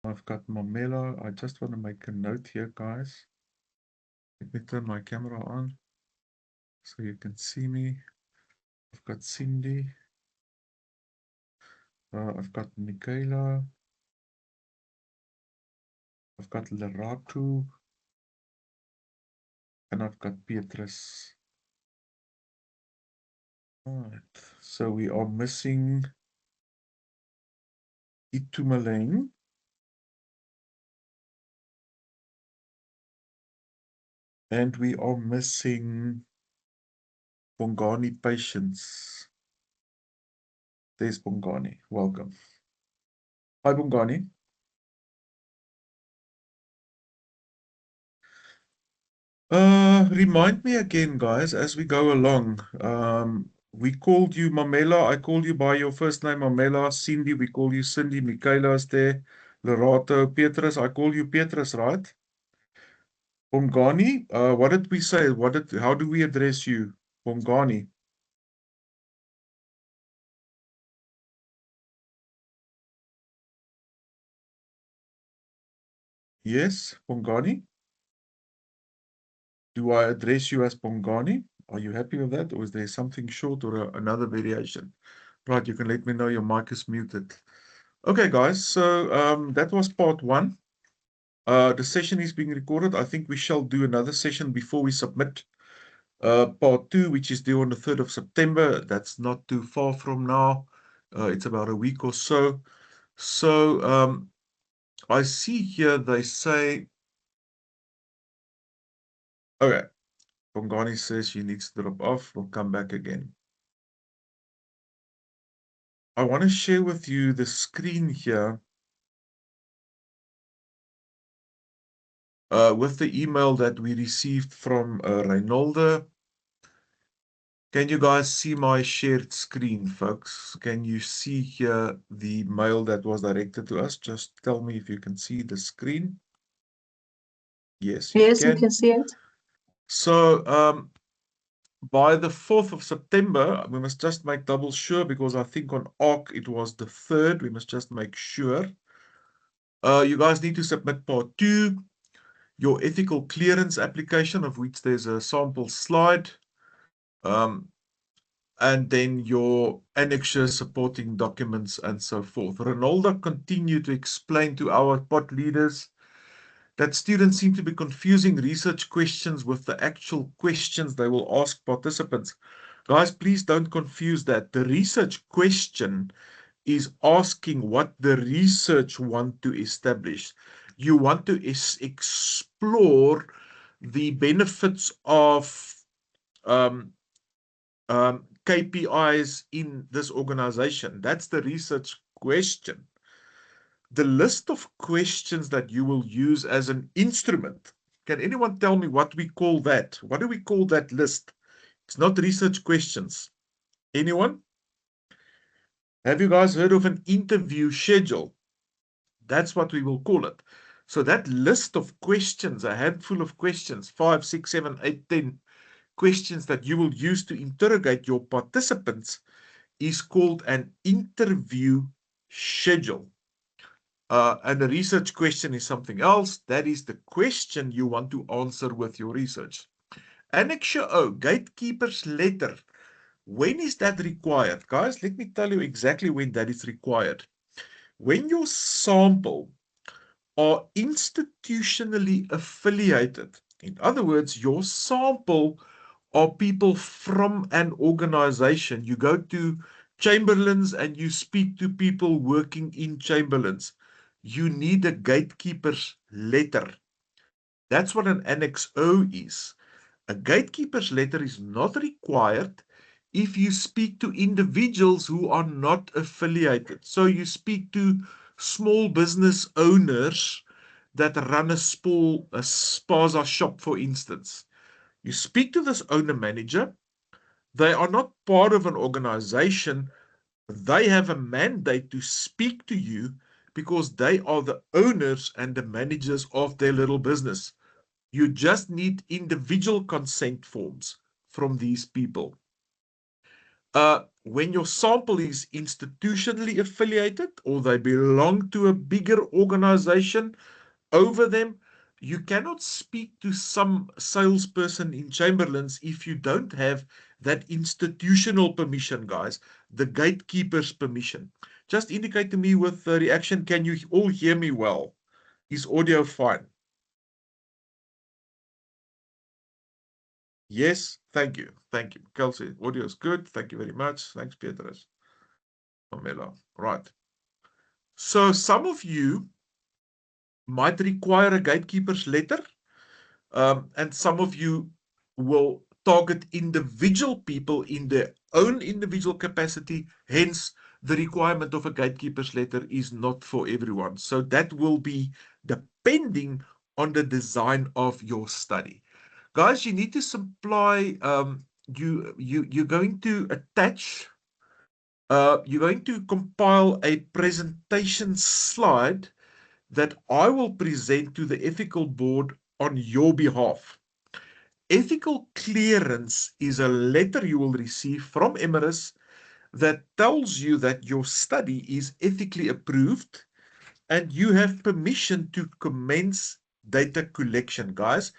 I've got Mamela. I just want to make a note here, guys. Let me turn my camera on so you can see me. I've got Cindy. I've got Michaela. I've got Lerato. And I've got Petrus. Alright, so we are missing Itumeleng. And we are missing Bongani Patience. There's Bongani. Welcome. Hi, Bongani. Remind me again, guys, as we go along. We called you Mamela. I called you by your first name, Mamela. Cindy, we call you Cindy. Michaela is there. Lerato, Petrus. I call you Petrus, right? Bongani, what did we say? How do we address you? Bongani. Yes, Bongani. Do I address you as Bongani? Are you happy with that? Or is there something short or another variation? Right, you can let me know your mic is muted. Okay, guys, so that was part one. The session is being recorded. I think we shall do another session before we submit part two, which is due on the 3rd of September. That's not too far from now. It's about a week or so. So I see here they say, okay, Bongani says she needs to drop off. We'll come back again. I want to share with you the screen here with the email that we received from Reinolde. Can you guys see my shared screen, folks? Can you see here the mail that was directed to us? Just tell me if you can see the screen. Yes, you Yes, we can. can see it. So by the 4th of September, we must just make double sure, because I think on ARC it was the 3rd. We must just make sure. You guys need to submit part two, your ethical clearance application, of which there's a sample slide, and then your annexure supporting documents and so forth. Ronaldo continued to explain to our pod leaders that students seem to be confusing research questions with the actual questions they will ask participants. Guys, please don't confuse that. The research question is asking what the research want to establish. You want to explore the benefits of KPIs in this organization. That's the research question. The list of questions that you will use as an instrument. Can anyone tell me what we call that? What do we call that list? It's not research questions. Anyone? Have you guys heard of an interview schedule? That's what we will call it. So that list of questions, a handful of questions, 5, 6, 7, 8, 10 questions that you will use to interrogate your participants is called an interview schedule. And a research question is something else. That is the question you want to answer with your research. Annexure O, gatekeeper's letter. When is that required? Guys, let me tell you exactly when that is required. When your sample are institutionally affiliated, in other words, your sample are people from an organization. You go to Chamberlain's and you speak to people working in Chamberlain's. You need a gatekeeper's letter. That's what an Annex O is. A gatekeeper's letter is not required if you speak to individuals who are not affiliated. So you speak to small business owners that run a spaza shop, for instance. You speak to this owner manager. They are not part of an organization. They have a mandate to speak to you because they are the owners and the managers of their little business. You just need individual consent forms from these people. when your sample is institutionally affiliated or they belong to a bigger organization over them, you cannot speak to some salesperson in Chamberlain's if you don't have that institutional permission, guys, the gatekeeper's permission. Just indicate to me with the reaction, can you all hear me well? Is audio fine? Yes, thank you. Thank you. Kelsey, audio is good. Thank you very much. Thanks, Petrus. Pamela. Right. So some of you might require a gatekeeper's letter, and some of you will target individual people in their own individual capacity. Hence, the requirement of a gatekeeper's letter is not for everyone. So that will be depending on the design of your study. Guys, you need to supply, you're going to attach, you're going to compile a presentation slide that I will present to the ethical board on your behalf. Ethical clearance is a letter you will receive from Emirates that tells you that your study is ethically approved and you have permission to commence data collection. Guys,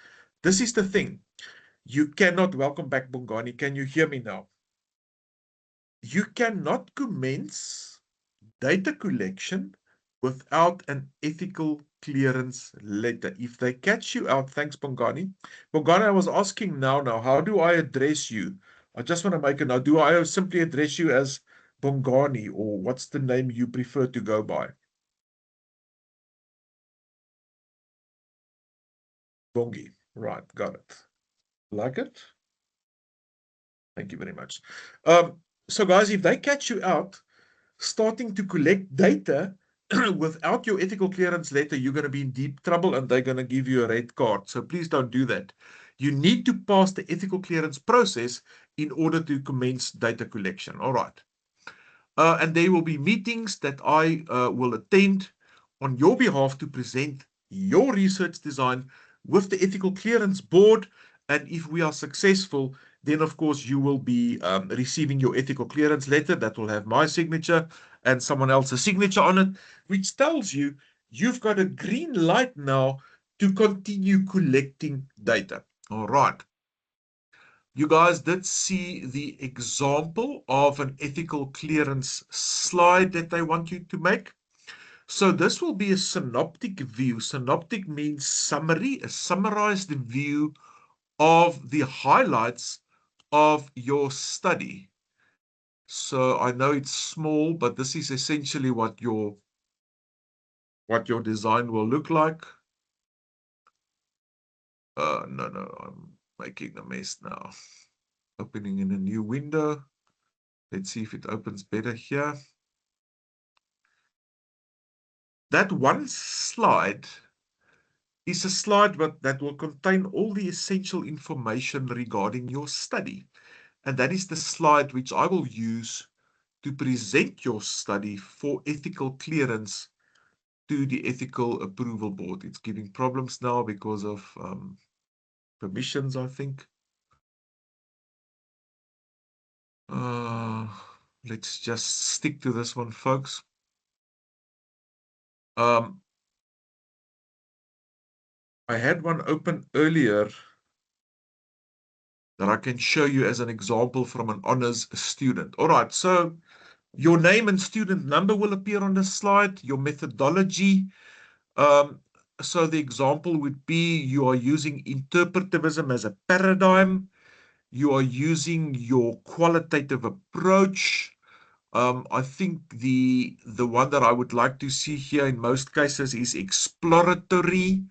this is the thing. You cannot, welcome back Bongani, can you hear me now? You cannot commence data collection without an ethical clearance letter. If they catch you out, thanks Bongani. Bongani, I was asking now, how do I address you? I just want to make a note. Do I simply address you as Bongani, or what's the name you prefer to go by? Bongi. Right, got it. Like it? Thank you very much. So guys, if they catch you out starting to collect data without your ethical clearance letter, you're going to be in deep trouble and they're going to give you a red card. So please don't do that. You need to pass the ethical clearance process in order to commence data collection. All right. And there will be meetings that I will attend on your behalf to present your research design with the ethical clearance board. And if we are successful, then of course you will be receiving your ethical clearance letter that will have my signature and someone else's signature on it, which tells you you've got a green light now to continue collecting data. All right. You guys did see the example of an ethical clearance slide that they want you to make. So this will be a synoptic view. Synoptic means summary, a summarized view of the highlights of your study. So I know it's small, but this is essentially what your design will look like. No, I'm making a mess now. Opening in a new window. Let's see if it opens better here. That one slide is a slide that will contain all the essential information regarding your study. And that is the slide which I will use to present your study for ethical clearance to the ethical approval board. It's giving problems now because of permissions, I think. Let's just stick to this one, folks. I had one open earlier that I can show you as an example from an honors student. All right, so your name and student number will appear on the slide, your methodology. So the example would be you are using interpretivism as a paradigm. You are using your qualitative approach. I think the one that I would like to see here in most cases is exploratory.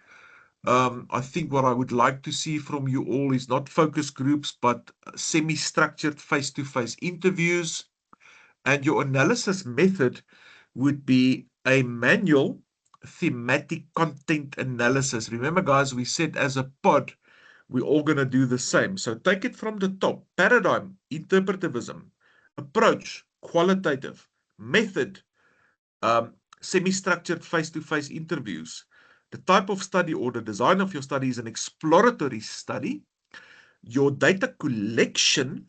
I think what I would like to see from you all is not focus groups, but semi-structured face-to-face interviews. And your analysis method would be a manual thematic content analysis. Remember, guys, we said as a pod, we're all going to do the same. So take it from the top. Paradigm, interpretivism, approach, qualitative, method, semi-structured face-to-face interviews. The type of study or the design of your study is an exploratory study. Your data collection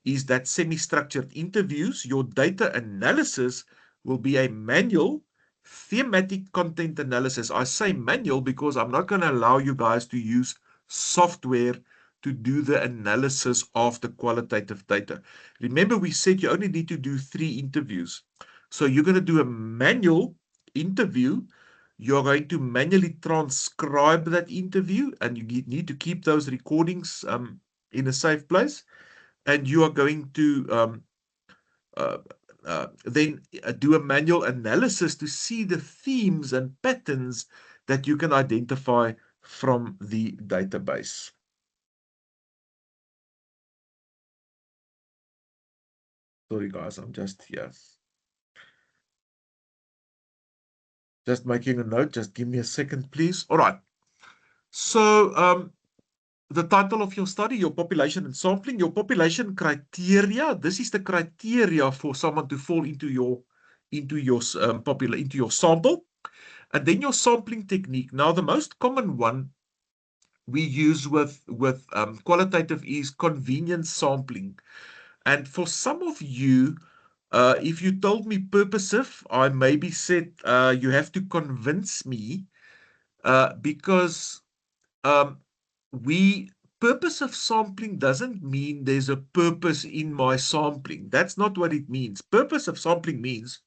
is that semi-structured interviews. Your data analysis will be a manual thematic content analysis. I say manual because I'm not going to allow you guys to use software to do the analysis of the qualitative data. Remember, we said you only need to do 3 interviews. So you're going to do a manual interview. You're going to manually transcribe that interview, and you need to keep those recordings in a safe place. And you are going to then do a manual analysis to see the themes and patterns that you can identify from the database. Sorry, guys, I'm just here. Just making a note. Just give me a second, please. All right. So, the title of your study, your population and sampling, your population criteria. This is the criteria for someone to fall into your sample. And then your sampling technique. Now, the most common one we use with qualitative is convenience sampling. And for some of you, if you told me purposive, I maybe said you have to convince me because purposive sampling doesn't mean there's a purpose in my sampling. That's not what it means. Purposive sampling means,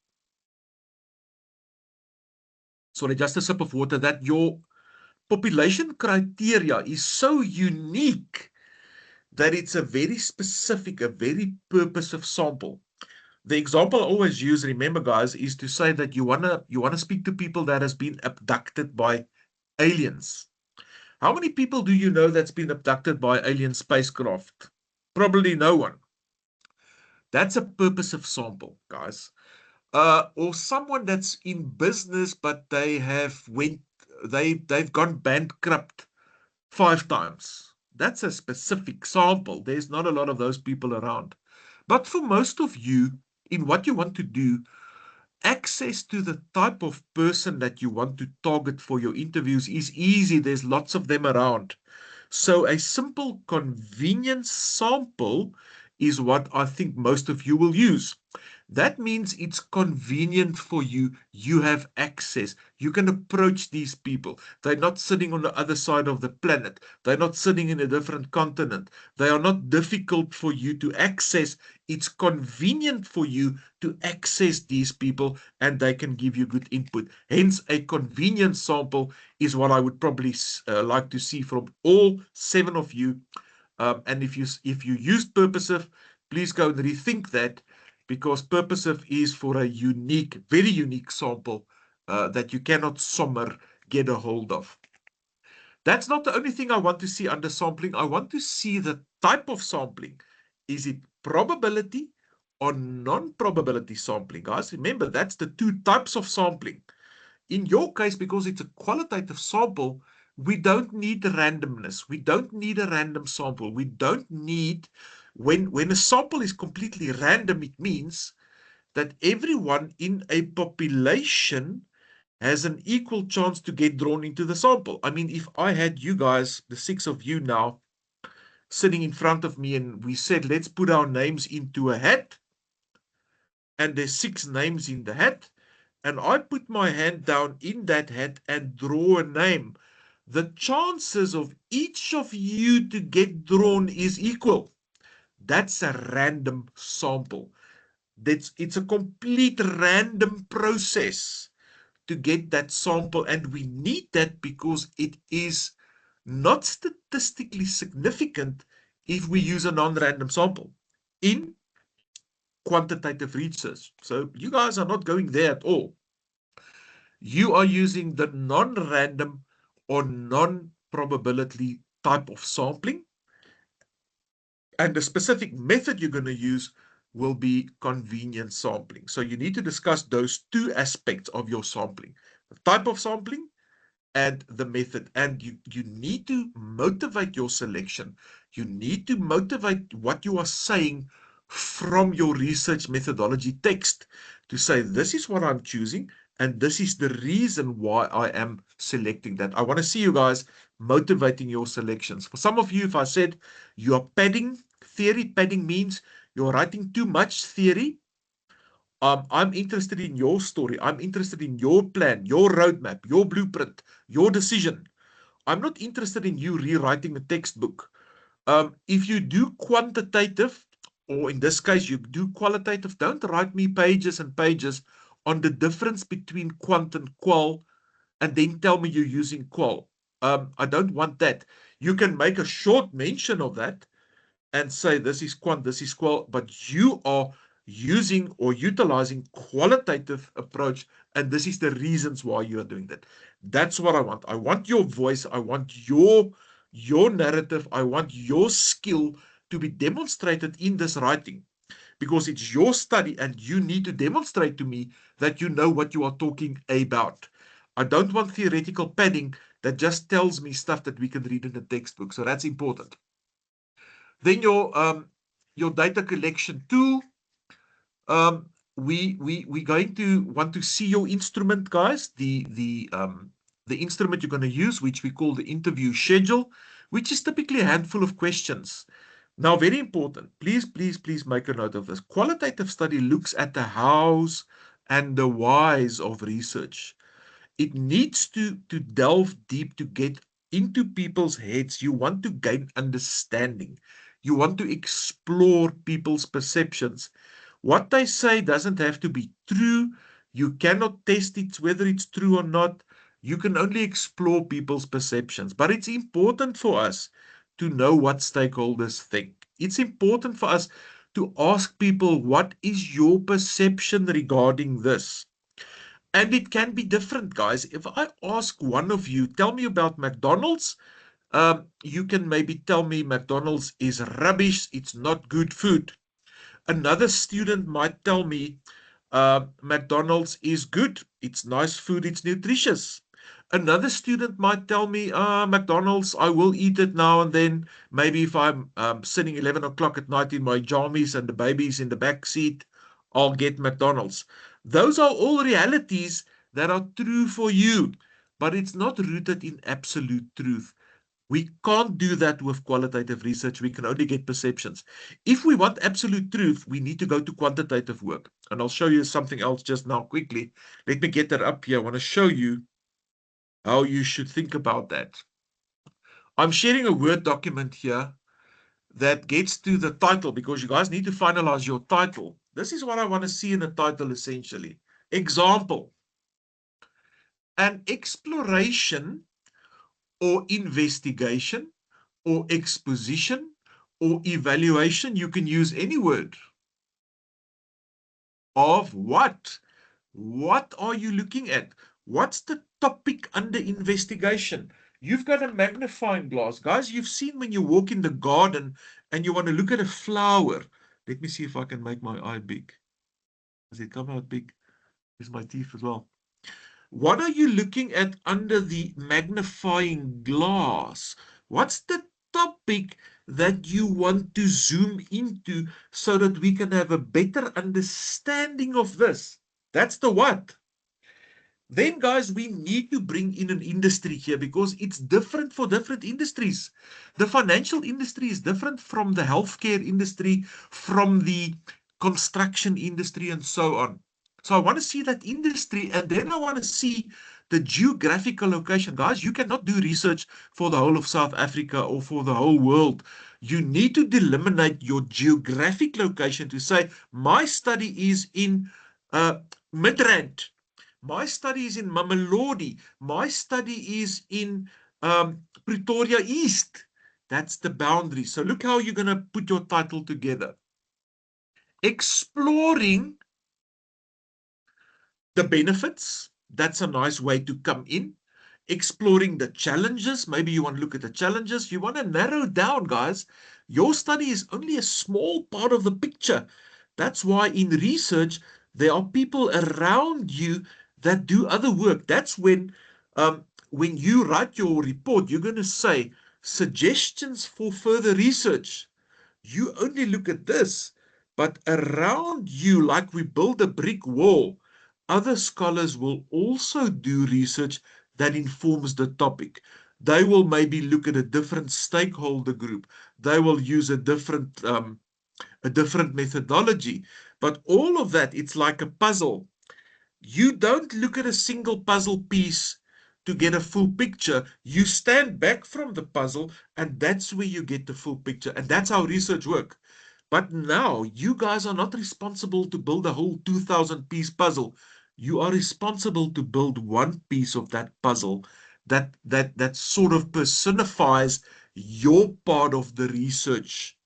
sorry, just a sip of water, that your population criteria is so unique that it's a very specific, a very purposive sample. The example I always use, remember guys, is to say that you wanna speak to people that has been abducted by aliens. How many people do you know that's been abducted by alien spacecraft? Probably no one. That's a purposive sample, guys. Or someone that's in business, but they've gone bankrupt 5 times. That's a specific sample. There's not a lot of those people around. But for most of you, in what you want to do, access to the type of person that you want to target for your interviews is easy. There's lots of them around. So a simple convenience sample is what I think most of you will use. That means it's convenient for you. You have access. You can approach these people. They're not sitting on the other side of the planet. They're not sitting in a different continent. They are not difficult for you to access. It's convenient for you to access these people, and they can give you good input. Hence, a convenience sample is what I would probably like to see from all 7 of you. And if you used purposive, please go and rethink that, because purposive is for a unique, very unique sample that you cannot somewhere get a hold of. That's not the only thing I want to see under sampling. I want to see the type of sampling. Is it probability or non-probability sampling? Guys, remember, that's the 2 types of sampling. In your case, because it's a qualitative sample, we don't need randomness. We don't need a random sample. We don't need, when a sample is completely random, it means that everyone in a population has an equal chance to get drawn into the sample. I mean, if I had you guys, the 6 of you now, sitting in front of me, and we said, let's put our names into a hat, and there's 6 names in the hat, and I put my hand down in that hat and draw a name, the chances of each of you to get drawn is equal. That's a random sample. It's a complete random process to get that sample, and we need that because it is not statistically significant if we use a non-random sample in quantitative research. So you guys are not going there at all. You are using the non-random or non-probability type of sampling, and the specific method you're going to use will be convenience sampling. So you need to discuss those 2 aspects of your sampling, the type of sampling and the method. And you need to motivate your selection. You need to motivate what you are saying from your research methodology text to say, this is what I'm choosing, and this is the reason why I am selecting that. I want to see you guys motivating your selections. For some of you, if I said you are padding, theory padding means You're writing too much theory. I'm interested in your story. I'm interested in your plan, your roadmap, your blueprint, your decision. I'm not interested in you rewriting the textbook. If you do quantitative, or in this case, you do qualitative, don't write me pages and pages on the difference between quant and qual, and then tell me you're using qual. I don't want that. You can make a short mention of that and say this is quant, this is qual, but you are using or utilizing qualitative approach, and this is the reasons why you are doing that. That's what I want. I want your voice. I want your narrative. I want your skill to be demonstrated in this writing, because it's your study and you need to demonstrate to me that you know what you are talking about. I don't want theoretical padding that just tells me stuff that we can read in the textbook. So that's important. Then your data collection tool. We're going to want to see your instrument, guys. The instrument you're going to use, which we call the interview schedule, which is typically a handful of questions. Now, very important. Please make a note of this. Qualitative study looks at the hows and the whys of research. It needs to delve deep to get into people's heads. You want to gain understanding. You want to explore people's perceptions. What they say doesn't have to be true. You cannot test it whether it's true or not. You can only explore people's perceptions. But it's important for us to know what stakeholders think. It's important for us to ask people, what is your perception regarding this? And it can be different, guys. If I ask one of you, tell me about McDonald's, you can maybe tell me McDonald's is rubbish, it's not good food. Another student might tell me McDonald's is good, it's nice food, it's nutritious. Another student might tell me McDonald's, I will eat it now and then. Maybe if I'm sitting 11 o'clock at night in my jammies and the baby's in the back seat, I'll get McDonald's. Those are all realities that are true for you, but it's not rooted in absolute truth. We can't do that with qualitative research. We can only get perceptions. If we want absolute truth, we need to go to quantitative work. And I'll show you something else just now quickly. Let me get that up here. I want to show you how you should think about that. I'm sharing a Word document here that gets to the title, because you guys need to finalize your title. This is what I want to see in the title, essentially. Example: an exploration or investigation or exposition or evaluation. You can use any word. Of what? What are you looking at? What's the topic under investigation? You've got a magnifying glass. Guys, you've seen when you walk in the garden and you want to look at a flower. Let me see if I can make my eye big. Does it come out big? There's my teeth as well. What are you looking at under the magnifying glass? What's the topic that you want to zoom into so that we can have a better understanding of this? That's the what. Then, guys, we need to bring in an industry here, because it's different for different industries. The financial industry is different from the healthcare industry, from the construction industry, and so on. So I want to see that industry, and then I want to see the geographical location. Guys, you cannot do research for the whole of South Africa or for the whole world. You need to delimitate your geographic location to say, my study is in Midrand. My study is in Mamelodi. My study is in Pretoria East. That's the boundary. So look how you're going to put your title together. Exploring the benefits. That's a nice way to come in. Exploring the challenges. Maybe you want to look at the challenges. You want to narrow down, guys. Your study is only a small part of the picture. That's why in research, there are people around you that do other work. That's when you write your report, you're going to say suggestions for further research. You only look at this, but around you, like we build a brick wall, other scholars will also do research that informs the topic. They will maybe look at a different stakeholder group. They will use a different a different methodology. But all of that, it's like a puzzle. You don't look at a single puzzle piece to get a full picture. You stand back from the puzzle, and that's where you get the full picture. And that's how research works. But now you guys are not responsible to build a whole 2,000-piece puzzle. You are responsible to build one piece of that puzzle that sort of personifies your part of the research.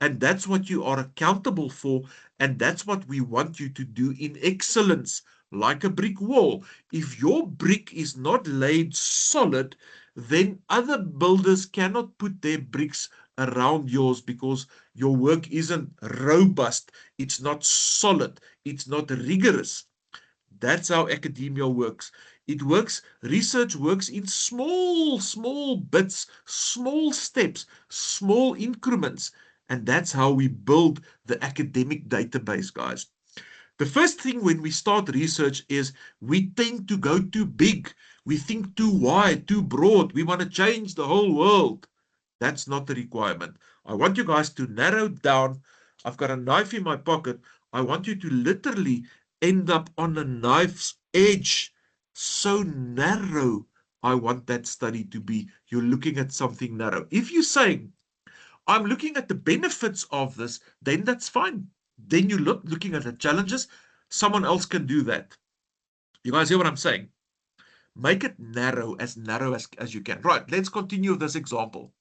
And that's what you are accountable for. And that's what we want you to do in excellence, like a brick wall. If your brick is not laid solid, then other builders cannot put their bricks around yours because your work isn't robust, it's not solid, it's not rigorous. That's how academia works. It works, research works in small bits, small steps, small increments. And that's how we build the academic database, guys. The first thing when we start research is we tend to go too big. We think too wide, too broad. We want to change the whole world. That's not the requirement. I want you guys to narrow down. I've got a knife in my pocket. I want you to literally end up on a knife's edge. So narrow I want that study to be. You're looking at something narrow. If you're saying, I'm looking at the benefits of this, then that's fine. Then you're looking at the challenges. Someone else can do that. You guys hear what I'm saying? Make it narrow as you can. Right, let's continue this example.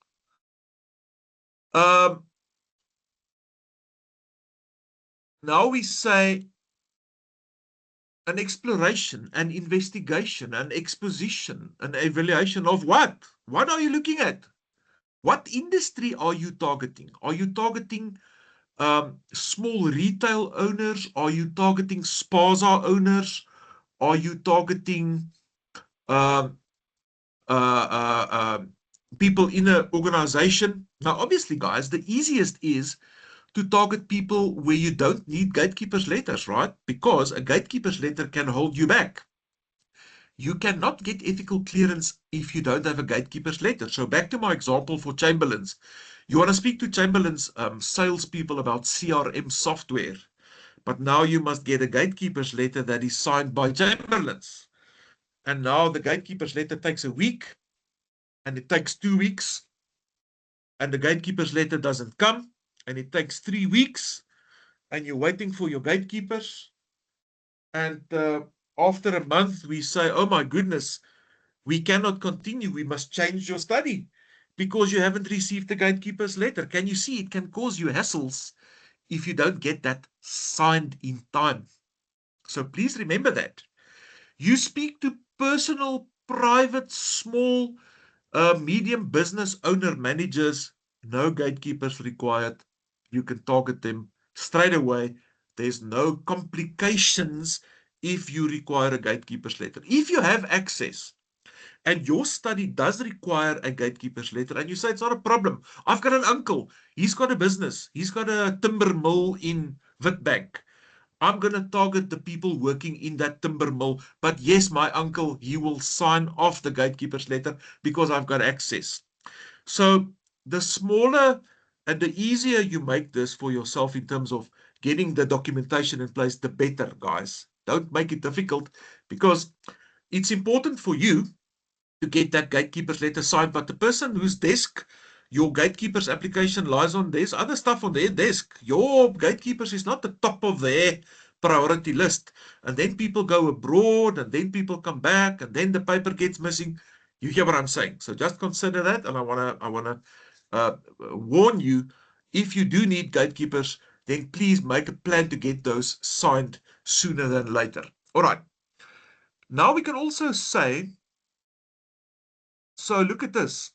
Now we say an exploration, an investigation, an exposition, an evaluation of what? What are you looking at? What industry are you targeting? Are you targeting small retail owners? Are you targeting spaza owners? Are you targeting um, people in an organization? Now, obviously, guys, the easiest is to target people where you don't need gatekeepers letters, right? Because a gatekeeper's letter can hold you back. You cannot get ethical clearance if you don't have a gatekeeper's letter. So back to my example for Chamberlain's. You want to speak to Chamberlain's salespeople about CRM software, but now you must get a gatekeeper's letter that is signed by Chamberlain's. And now the gatekeeper's letter takes a week, and it takes 2 weeks, and the gatekeeper's letter doesn't come, and it takes 3 weeks, and you're waiting for your gatekeepers. And after a month, we say, oh my goodness, we cannot continue. We must change your study because you haven't received the gatekeeper's letter. Can you see it can cause you hassles if you don't get that signed in time? So please remember that. You speak to personal, private, small, medium business owner managers, no gatekeepers required. You can target them straight away. There's no complications if you require a gatekeeper's letter. If you have access and your study does require a gatekeeper's letter, and you say it's not a problem. I've got an uncle. He's got a business. He's got a timber mill in Witbank. I'm going to target the people working in that timber mill. But yes, my uncle, he will sign off the gatekeeper's letter because I've got access. So the smaller and the easier you make this for yourself in terms of getting the documentation in place, the better, guys. Don't make it difficult because it's important for you to get that gatekeeper's letter signed, but the person whose desk your gatekeeper's application lies on, there's other stuff on their desk. Your gatekeepers is not the top of their priority list. And then people go abroad, and then people come back, and then the paper gets missing. You hear what I'm saying? So just consider that, and I wanna warn you, if you do need gatekeepers, then please make a plan to get those signed sooner than later. All right. Now we can also say, so look at this.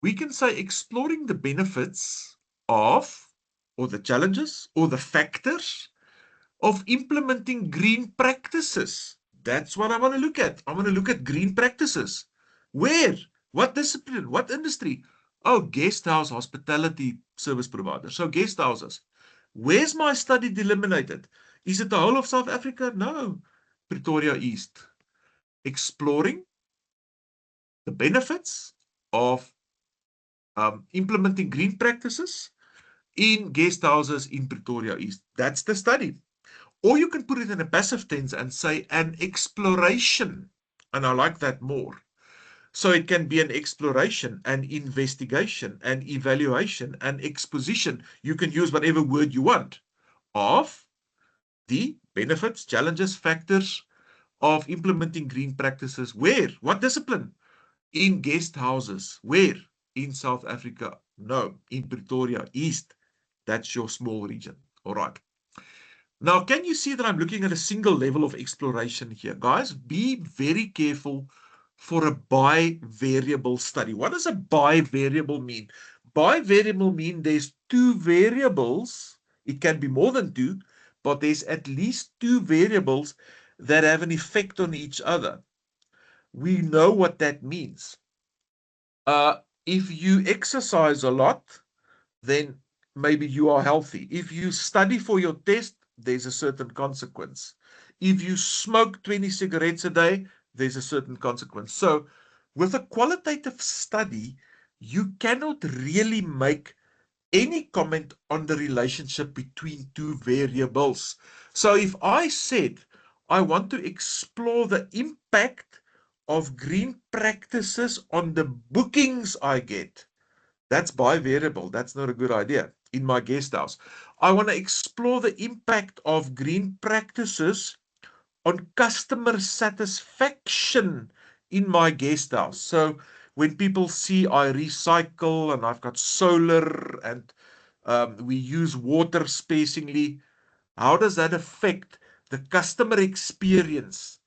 We can say exploring the benefits of, or the challenges, or the factors of implementing green practices. That's what I want to look at. I want to look at green practices. Where? What discipline? What industry? Oh, guest house, hospitality service provider. So guest houses. Where's my study delimited? Is it the whole of South Africa? No. Pretoria East. Exploring the benefits of implementing green practices in guest houses in Pretoria East. That's the study. Or you can put it in a passive tense and say an exploration. And I like that more. So it can be an exploration, an investigation, an evaluation, an exposition. You can use whatever word you want of the benefits, challenges, factors of implementing green practices. Where? What discipline? In guest houses. Where? In South Africa. No, in Pretoria East. That's your small region. All right. Now, can you see that I'm looking at a single level of exploration here? Guys, be very careful for a bivariable study. What does a bivariable mean? Bivariable mean there's two variables. It can be more than two, but there's at least two variables that have an effect on each other. We know what that means. If you exercise a lot, then maybe you are healthy. If you study for your test, there's a certain consequence. If you smoke 20 cigarettes a day, there's a certain consequence. So, with a qualitative study, you cannot really make any comment on the relationship between two variables. So, if I said I want to explore the impact of green practices on the bookings I get, that's bivariable. That's not a good idea in my guest house. I want to explore the impact of green practices on customer satisfaction in my guest house. So when people see I recycle and I've got solar and we use water spacingly, how does that affect the customer experience?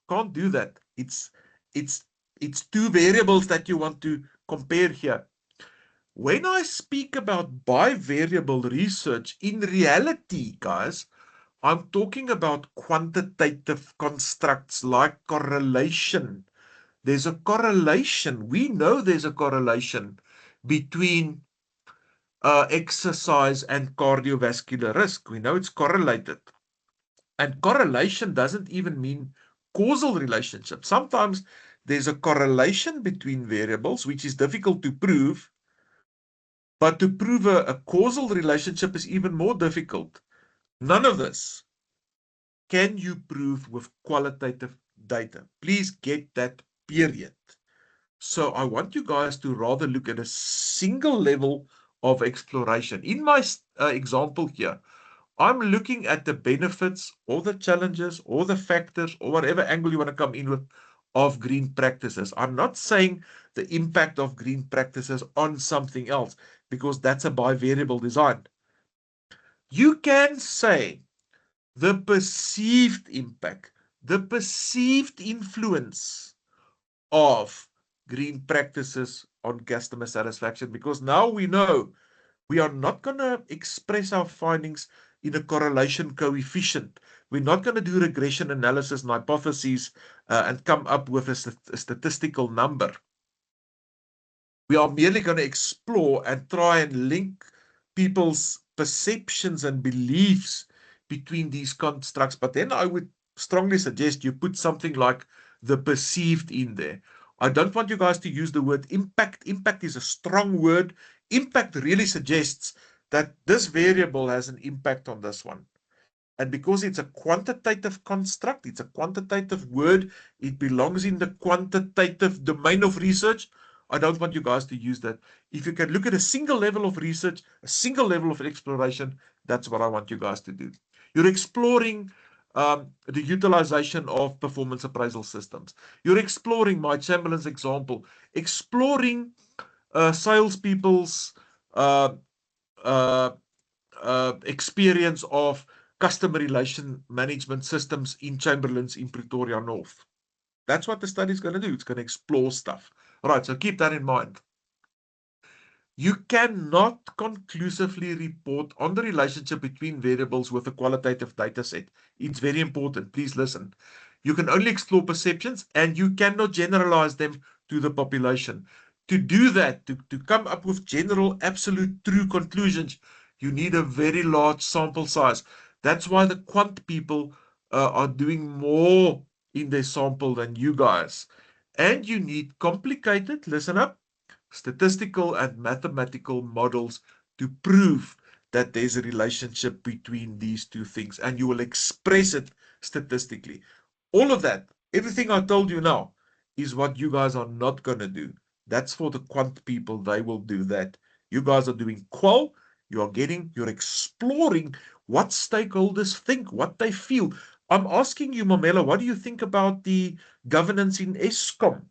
Can't do that. It's it's two variables that you want to compare here. When I speak about bivariable research, in reality, guys, I'm talking about quantitative constructs like correlation. There's a correlation. We know there's a correlation between exercise and cardiovascular risk. We know it's correlated. And correlation doesn't even mean causal relationship. Sometimes there's a correlation between variables, which is difficult to prove. But to prove a causal relationship is even more difficult. None of this can you prove with qualitative data. Please get that period. So I want you guys to rather look at a single level of exploration. In my example here, I'm looking at the benefits or the challenges or the factors or whatever angle you want to come in with of green practices. I'm not saying the impact of green practices on something else because that's a bivariable design. You can say the perceived impact, the perceived influence of green practices on customer satisfaction, because now we know we are not going to express our findings in a correlation coefficient. We're not going to do regression analysis and hypotheses and come up with a statistical number. We are merely going to explore and try and link people's perceptions and beliefs between these constructs. But then I would strongly suggest you put something like the perceived in there. I don't want you guys to use the word impact. Impact is a strong word. Impact really suggests that this variable has an impact on this one. And because it's a quantitative construct, it's a quantitative word, it belongs in the quantitative domain of research. I don't want you guys to use that. If you can look at a single level of research, a single level of exploration, that's what I want you guys to do. You're exploring the utilization of performance appraisal systems. You're exploring my Chamberlain's example, exploring salespeople's uh, uh, experience of customer relation management systems in Chamberlain's in Pretoria North. That's what the study is going to do. It's going to explore stuff. All right, so keep that in mind. You cannot conclusively report on the relationship between variables with a qualitative data set. It's very important. Please listen. You can only explore perceptions and you cannot generalize them to the population. To do that, to come up with general, absolute, true conclusions, you need a very large sample size. That's why the quant people are doing more in their sample than you guys. And you need complicated, listen up, statistical and mathematical models to prove that there's a relationship between these two things, and you will express it statistically. All of that, everything I told you now, is what you guys are not going to do. That's for the quant people. They will do that. You guys are doing qual. You're exploring what stakeholders think, what they feel. I'm asking you, Mamela, what do you think about the governance in Eskom?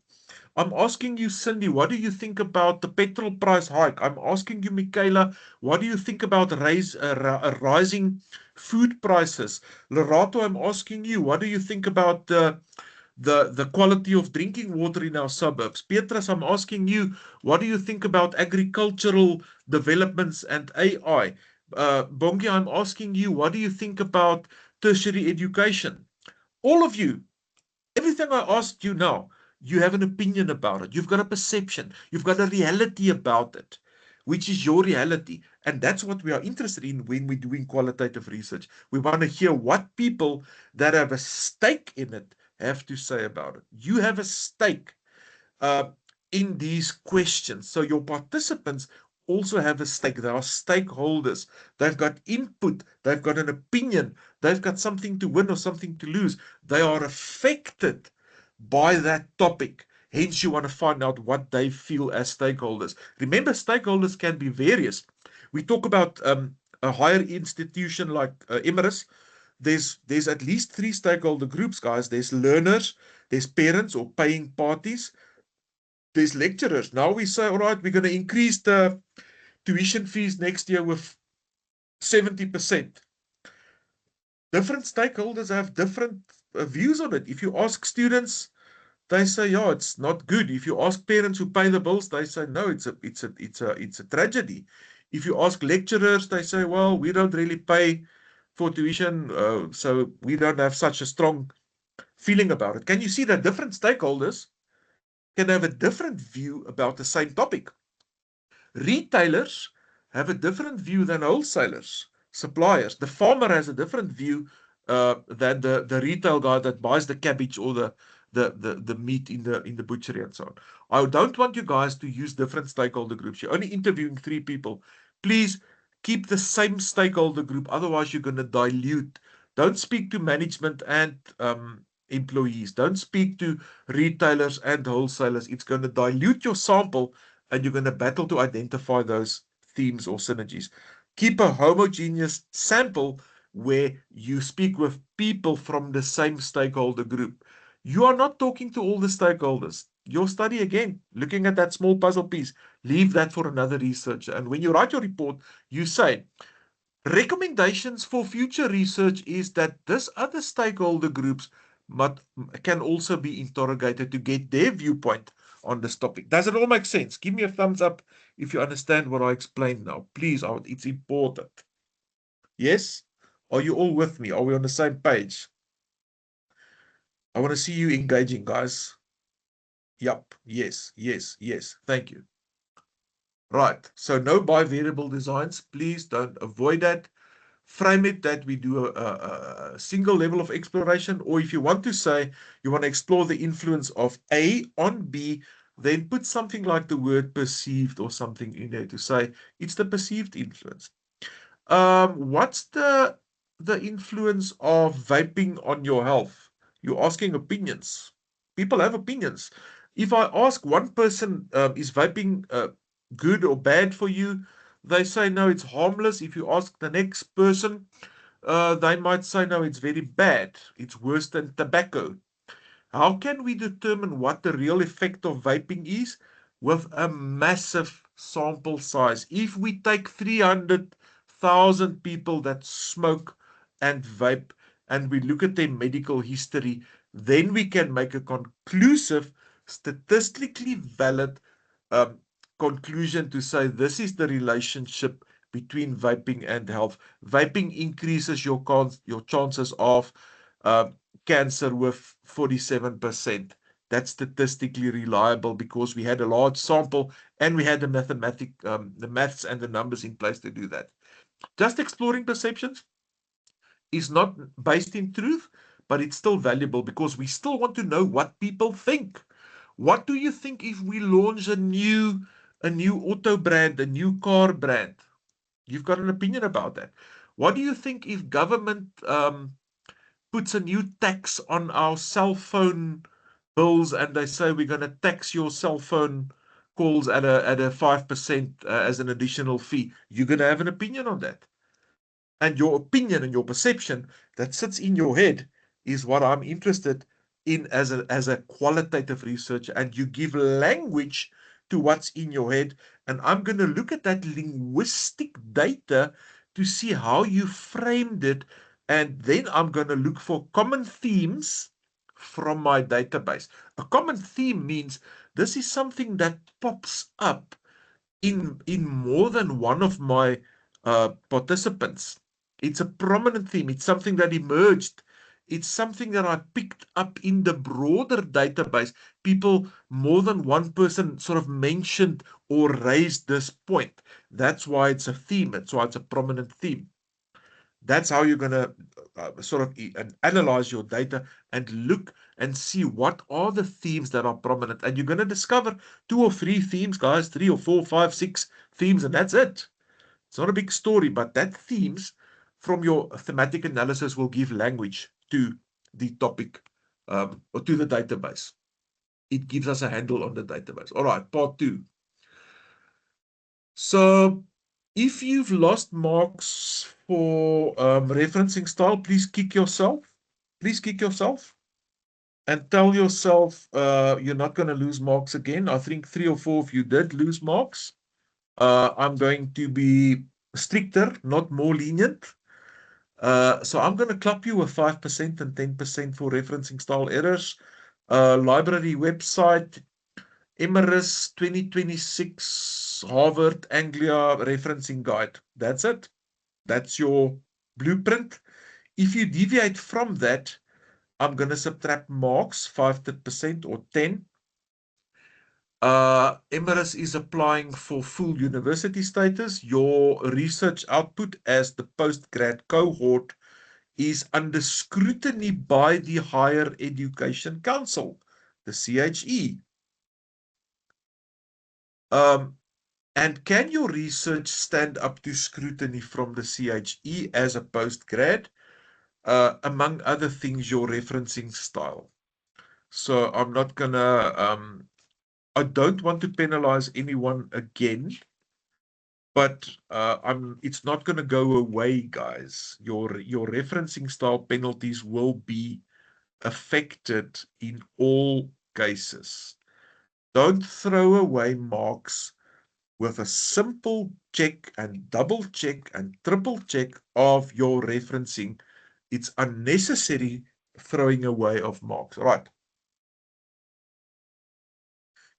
I'm asking you, Cindy, what do you think about the petrol price hike? I'm asking you, Michaela, what do you think about rising food prices? Lerato, I'm asking you, what do you think about the quality of drinking water in our suburbs? Petrus, I'm asking you, what do you think about agricultural developments and AI? Bongi, I'm asking you, what do you think about tertiary education? All of you, everything I asked you now, you have an opinion about it. You've got a perception. You've got a reality about it, which is your reality. And that's what we are interested in when we're doing qualitative research. We want to hear what people that have a stake in it have to say about it. You have a stake uh, in these questions. So your participants also have a stake. They are stakeholders. They've got input. They've got an opinion. They've got something to win or something to lose. They are affected by that topic. Hence, you want to find out what they feel as stakeholders. Remember, stakeholders can be various. We talk about a higher institution like Emirates. There's at least three stakeholder groups, guys. There's learners, there's parents or paying parties, there's lecturers. Now we say, all right, we're going to increase the tuition fees next year with 70%. Different stakeholders have different views on it. If you ask students, they say, yeah, it's not good. If you ask parents who pay the bills, they say, no, it's a tragedy. If you ask lecturers, they say, well, we don't really pay for tuition, so we don't have such a strong feeling about it. Can you see that different stakeholders can have a different view about the same topic? Retailers have a different view than wholesalers, suppliers. The farmer has a different view than the retail guy that buys the cabbage or the meat in the butchery and so on. I don't want you guys to use different stakeholder groups. You're only interviewing three people. Please keep the same stakeholder group, otherwise you're going to dilute. Don't speak to management and employees. Don't speak to retailers and wholesalers. It's going to dilute your sample, and you're going to battle to identify those themes or synergies. Keep a homogeneous sample where you speak with people from the same stakeholder group. You are not talking to all the stakeholders. Your study, again, looking at that small puzzle piece, leave that for another researcher. And when you write your report, you say, recommendations for future research is that this other stakeholder groups can also be interrogated to get their viewpoint on this topic. Does it all make sense? Give me a thumbs up if you understand what I explained now. Please, it's important. Yes? Are you all with me? Are we on the same page? I want to see you engaging, guys. Yup. Yes, yes, yes. Thank you. Right. So no bivariable designs. Please don't avoid that. Frame it that we do a single level of exploration, or if you want to say you want to explore the influence of A on B, then put something like the word perceived or something in there to say it's the perceived influence. What's the influence of vaping on your health? You're asking opinions. People have opinions. If I ask one person, is vaping good or bad for you? They say no, it's harmless. If you ask the next person, they might say no, it's very bad. It's worse than tobacco. How can we determine what the real effect of vaping is? With a massive sample size. If we take 300,000 people that smoke and vape and we look at their medical history, then we can make a conclusive, statistically valid um, conclusion to say this is the relationship between vaping and health. Vaping increases your chances of uh, cancer with 47%. That's statistically reliable because we had a large sample and we had the the maths and the numbers in place to do that. Just exploring perceptions is not based in truth, but it's still valuable because we still want to know what people think. What do you think if we launch a new auto brand, a new car brand? You've got an opinion about that. What do you think if government puts a new tax on our cell phone bills and they say we're going to tax your cell phone calls at a 5% as an additional fee? You're going to have an opinion on that. And your opinion and your perception that sits in your head is what I'm interested in as a qualitative researcher. And you give language to what's in your head. And I'm going to look at that linguistic data to see how you framed it. And then I'm going to look for common themes from my database. A common theme means this is something that pops up in more than one of my participants. It's a prominent theme. It's something that emerged. It's something that I picked up in the broader database. People, more than one person sort of mentioned or raised this point. That's why it's a theme. That's why it's a prominent theme. That's how you're going to sort of analyze your data and look and see what are the themes that are prominent. And you're going to discover 2 or 3 themes, guys, 3 or 4, 5, 6 themes, and that's it. It's not a big story, but that themes from your thematic analysis will give language to the topic or to the database. It gives us a handle on the database. All right, part 2. So if you've lost marks for referencing style, please kick yourself. Please kick yourself and tell yourself you're not going to lose marks again. I think 3 or 4 of you did lose marks. I'm going to be stricter, not more lenient. So I'm going to club you with 5% and 10% for referencing style errors. Library website, Emerus 2026 Harvard Anglia referencing guide. That's it. That's your blueprint. If you deviate from that, I'm going to subtract marks, 5% or 10. Emerus is applying for full university status. Your research output as the postgrad cohort is under scrutiny by the Higher Education Council, the CHE. And can your research stand up to scrutiny from the CHE as a postgrad? Among other things, your referencing style. So I'm not gonna, I don't want to penalize anyone again, but it's not gonna go away, guys. Your referencing style penalties will be affected in all cases. Don't throw away marks with a simple check and double check and triple check of your referencing. It's unnecessary throwing away of marks. Right.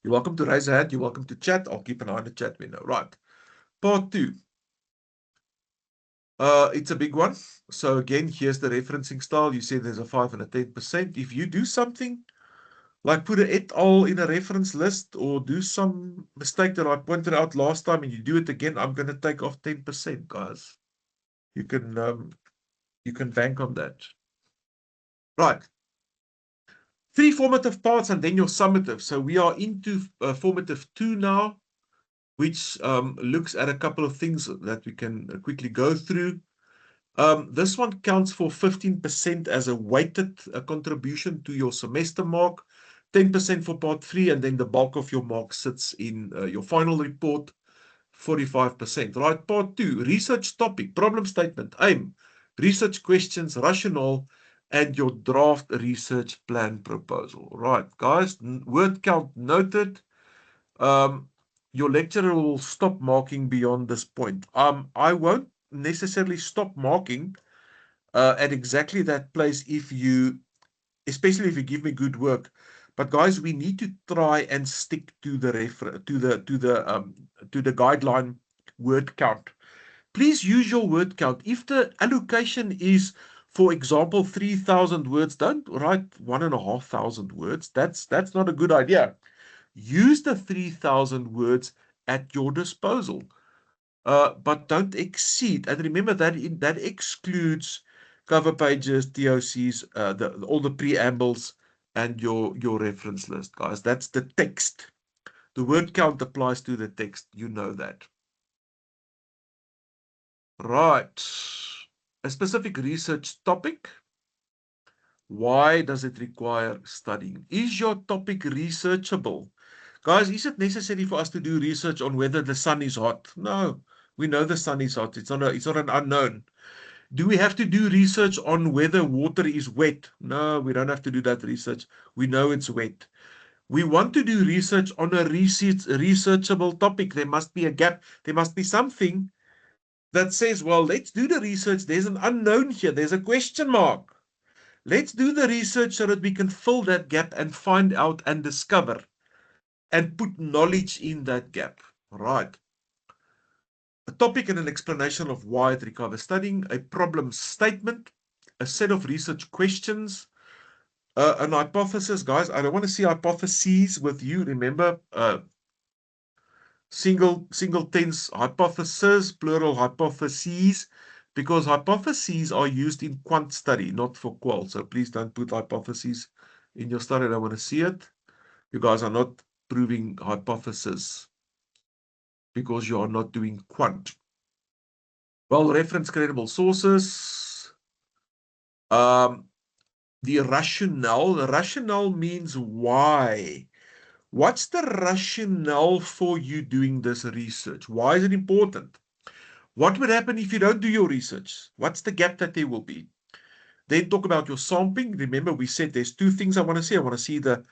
You're welcome to raise a hand. You're welcome to chat. I'll keep an eye on the chat window. Right. Part 2. It's a big one. So again, here's the referencing style. You said there's a 5 and a 10%. If you do something like put an et al. In a reference list or do some mistake that I pointed out last time and you do it again, I'm going to take off 10%, guys. You can bank on that. Right. 3 formative parts and then your summative. So we are into formative 2 now, which looks at a couple of things that we can quickly go through. This one counts for 15% as a weighted contribution to your semester mark, 10% for part 3, and then the bulk of your mark sits in your final report, 45%. Right, part 2, research topic, problem statement, aim, research questions, rationale, and your draft research plan proposal. Right, guys, word count noted. Your lecturer will stop marking beyond this point. I won't necessarily stop marking at exactly that place especially if you give me good work. But guys, we need to try and stick to the guideline word count. Please use your word count. If the allocation is, for example, 3,000 words, don't write 1,500 words. That's not a good idea. Use the 3,000 words at your disposal, but don't exceed. And remember that excludes cover pages, TOCs, all the preambles, and your reference list, guys. That's the text. The word count applies to the text. You know that. Right. A specific research topic. Why does it require studying? Is your topic researchable? Guys, is it necessary for us to do research on whether the sun is hot? No, we know the sun is hot. It's not an unknown. Do we have to do research on whether water is wet? No, we don't have to do that research. We know it's wet. We want to do research on a researchable topic. There must be a gap. There must be something that says, well, let's do the research. There's an unknown here. There's a question mark. Let's do the research so that we can fill that gap and find out and discover and put knowledge in that gap. Right. A topic and an explanation of why it requires studying, a problem statement, a set of research questions, an hypothesis. Guys, I don't want to see hypotheses with you. Remember, single tense hypothesis, plural hypotheses, because hypotheses are used in quant study, not for qual. So please don't put hypotheses in your study. I don't want to see it. You guys are not proving hypothesis because you are not doing quant. Well, reference credible sources. The rationale. The rationale means why. What's the rationale for you doing this research? Why is it important? What would happen if you don't do your research? What's the gap that there will be? Then talk about your sampling. Remember, we said there's two things I want to see. I want to see the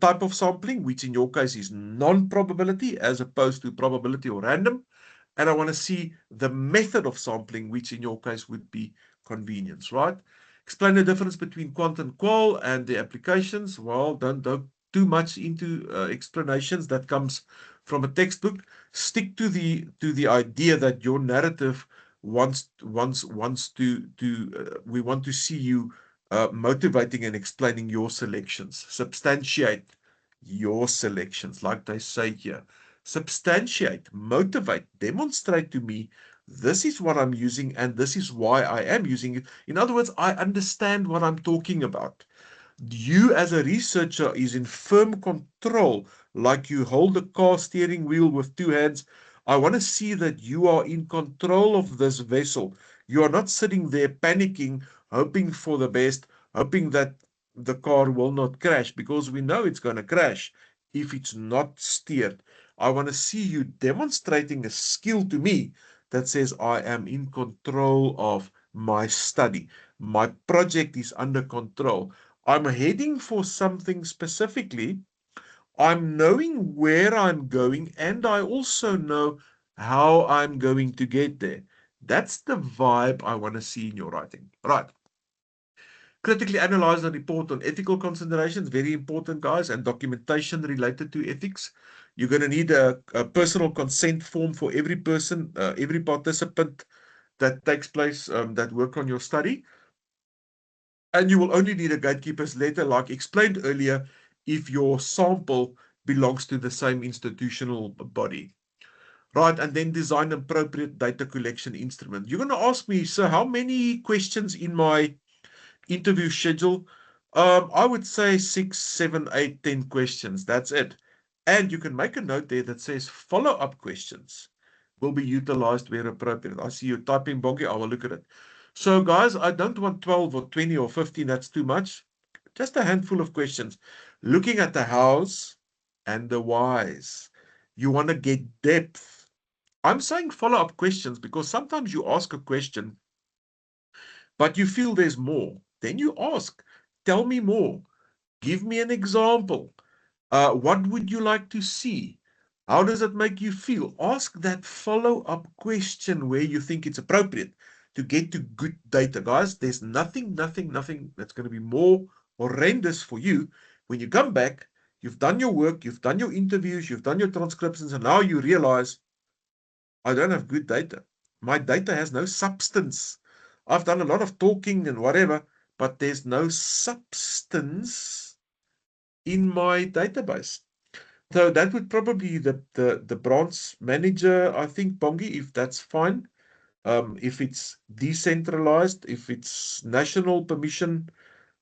type of sampling, which in your case is non-probability as opposed to probability or random. And I want to see the method of sampling, which in your case would be convenience, right? Explain the difference between quant and qual and the applications. Well, don't too much into explanations that comes from a textbook. Stick to the idea that your narrative wants to we want to see you motivating and explaining your selections. Substantiate your selections, like they say here. Substantiate, motivate, demonstrate to me this is what I'm using and this is why I am using it. In other words, I understand what I'm talking about. You as a researcher is in firm control, like you hold the car steering wheel with two hands. I want to see that you are in control of this vessel. You are not sitting there panicking, hoping for the best, hoping that the car will not crash, because we know it's going to crash if it's not steered. I want to see you demonstrating a skill to me that says I am in control of my study. My project is under control. I'm heading for something specifically. I'm knowing where I'm going, and I also know how I'm going to get there. That's the vibe I want to see in your writing. Right. Critically analyze and report on ethical considerations. Very important, guys, and documentation related to ethics. You're going to need a personal consent form for every person, every participant that takes place, that work on your study. And you will only need a gatekeeper's letter, like explained earlier, if your sample belongs to the same institutional body. Right, and then design an appropriate data collection instrument. You're going to ask me, so how many questions in my interview schedule? I would say 6, 7, 8, 10 questions. That's it. And you can make a note there that says follow-up questions will be utilized where appropriate. I see you typing, Bongi. I will look at it. So, guys, I don't want 12 or 20 or 15. That's too much. Just a handful of questions. Looking at the hows and the whys. You want to get depth. I'm saying follow-up questions because sometimes you ask a question, but you feel there's more. Then you ask, tell me more. Give me an example. What would you like to see? How does it make you feel? Ask that follow-up question where you think it's appropriate to get to good data. Guys, there's nothing that's going to be more horrendous for you when you come back, you've done your work, you've done your interviews, you've done your transcriptions, and now you realize, I don't have good data. My data has no substance. I've done a lot of talking and whatever, but there's no substance in my database. So that would probably be the branch manager, I think, Bongi, if that's fine. If it's decentralized, if it's national permission,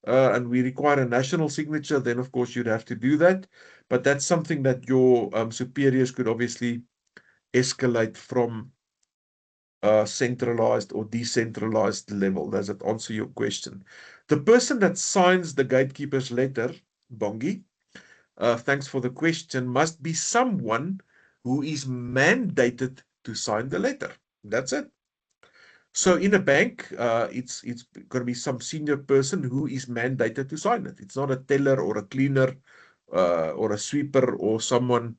and we require a national signature, then of course you'd have to do that. But that's something that your superiors could obviously escalate from centralized or decentralized level? Does it answer your question? The person that signs the gatekeeper's letter, Bongi, thanks for the question, must be someone who is mandated to sign the letter. That's it. So in a bank, it's going to be some senior person who is mandated to sign it. It's not a teller or a cleaner or a sweeper or someone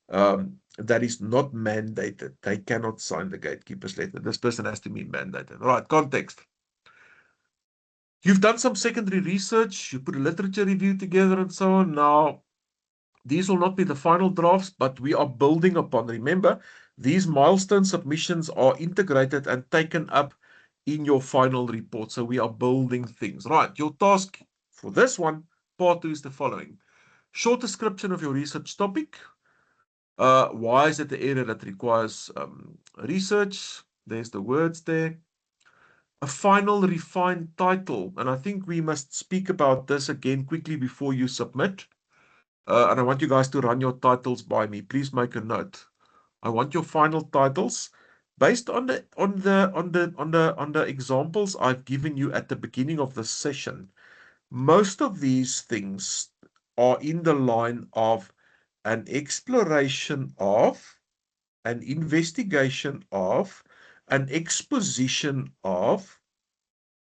that is not mandated. They cannot sign the gatekeeper's letter. This person has to be mandated. Right, context. You've done some secondary research, you put a literature review together and so on. Now, these will not be the final drafts, but we are building upon. Remember, these milestone submissions are integrated and taken up in your final report. So we are building things. Right, your task for this one, part 2, is the following. Short description of your research topic. Why is it the area that requires research? There's the words there. A final refined title. And I think we must speak about this again quickly before you submit. And I want you guys to run your titles by me. Please make a note. I want your final titles based on the examples I've given you at the beginning of the session. Most of these things are in the line of an exploration of, an investigation of, an exposition of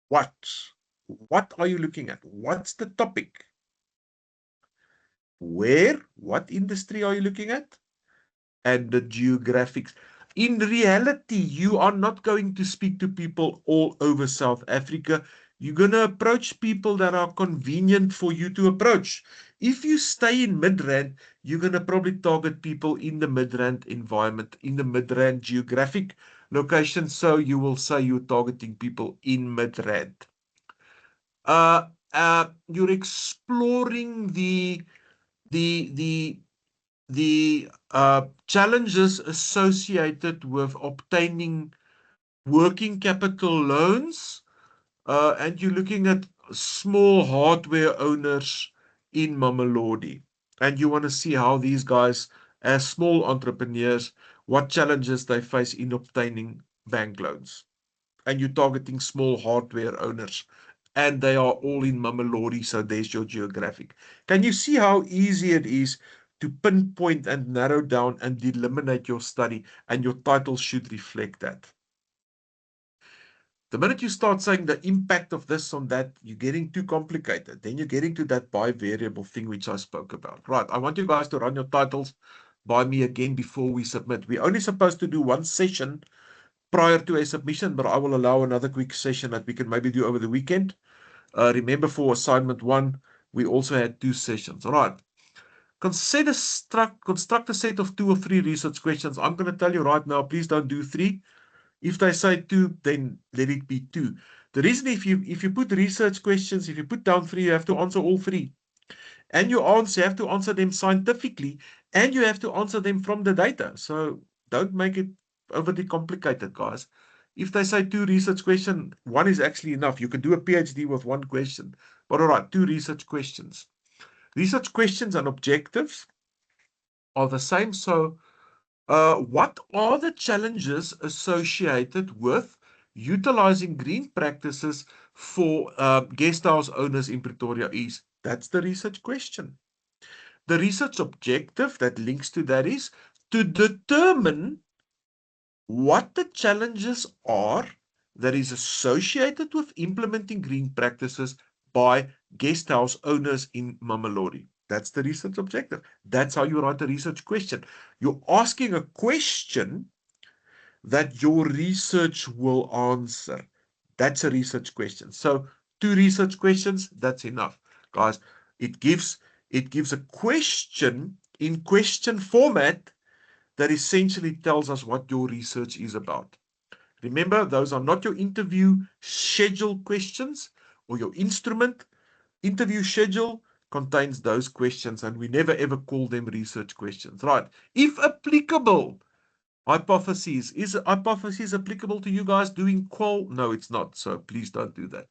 what? What are you looking at? What's the topic? Where? What industry are you looking at? And the geographics. In reality, you are not going to speak to people all over South Africa. You're going to approach people that are convenient for you to approach. If you stay in Midrand, you're going to probably target people in the Midrand environment, in the Midrand geographic location. So you will say you're targeting people in Midrand. You're exploring the challenges associated with obtaining working capital loans, and you're looking at small hardware owners in Mamelodi, and you want to see how these guys, as small entrepreneurs, what challenges they face in obtaining bank loans. And you're targeting small hardware owners, and they are all in Mamelodi, so there's your geographic. Can you see how easy it is to pinpoint and narrow down and eliminate your study, and your title should reflect that? The minute you start saying the impact of this on that, you're getting too complicated. Then you're getting to that bivariable thing which I spoke about. Right, I want you guys to run your titles by me again before we submit. We're only supposed to do one session prior to a submission, but I will allow another quick session that we can maybe do over the weekend. Remember, for assignment 1, we also had 2 sessions. All right. Construct a set of 2 or 3 research questions. I'm going to tell you right now, please don't do 3. If they say 2, then let it be 2. The reason, if you put research questions, if you put down 3, you have to answer all 3. And you have to answer them scientifically, and you have to answer them from the data. So don't make it overly complicated, guys. If they say 2 research questions, 1 is actually enough. You can do a PhD with 1 question. But all right, 2 research questions. Research questions and objectives are the same. So what are the challenges associated with utilizing green practices for guest house owners in Pretoria East? That's the research question. The research objective that links to that is to determine what the challenges are that is associated with implementing green practices by guest house owners in Mamelodi. That's the research objective. That's how you write a research question. You're asking a question that your research will answer. That's a research question. So 2 research questions, that's enough. Guys, it gives a question in question format that essentially tells us what your research is about. Remember, those are not your interview schedule questions or your instrument. Interview schedule contains those questions, and we never ever call them research questions. Right. If applicable, hypotheses. Is hypothesis applicable to you guys doing qual? No, it's not. So please don't do that.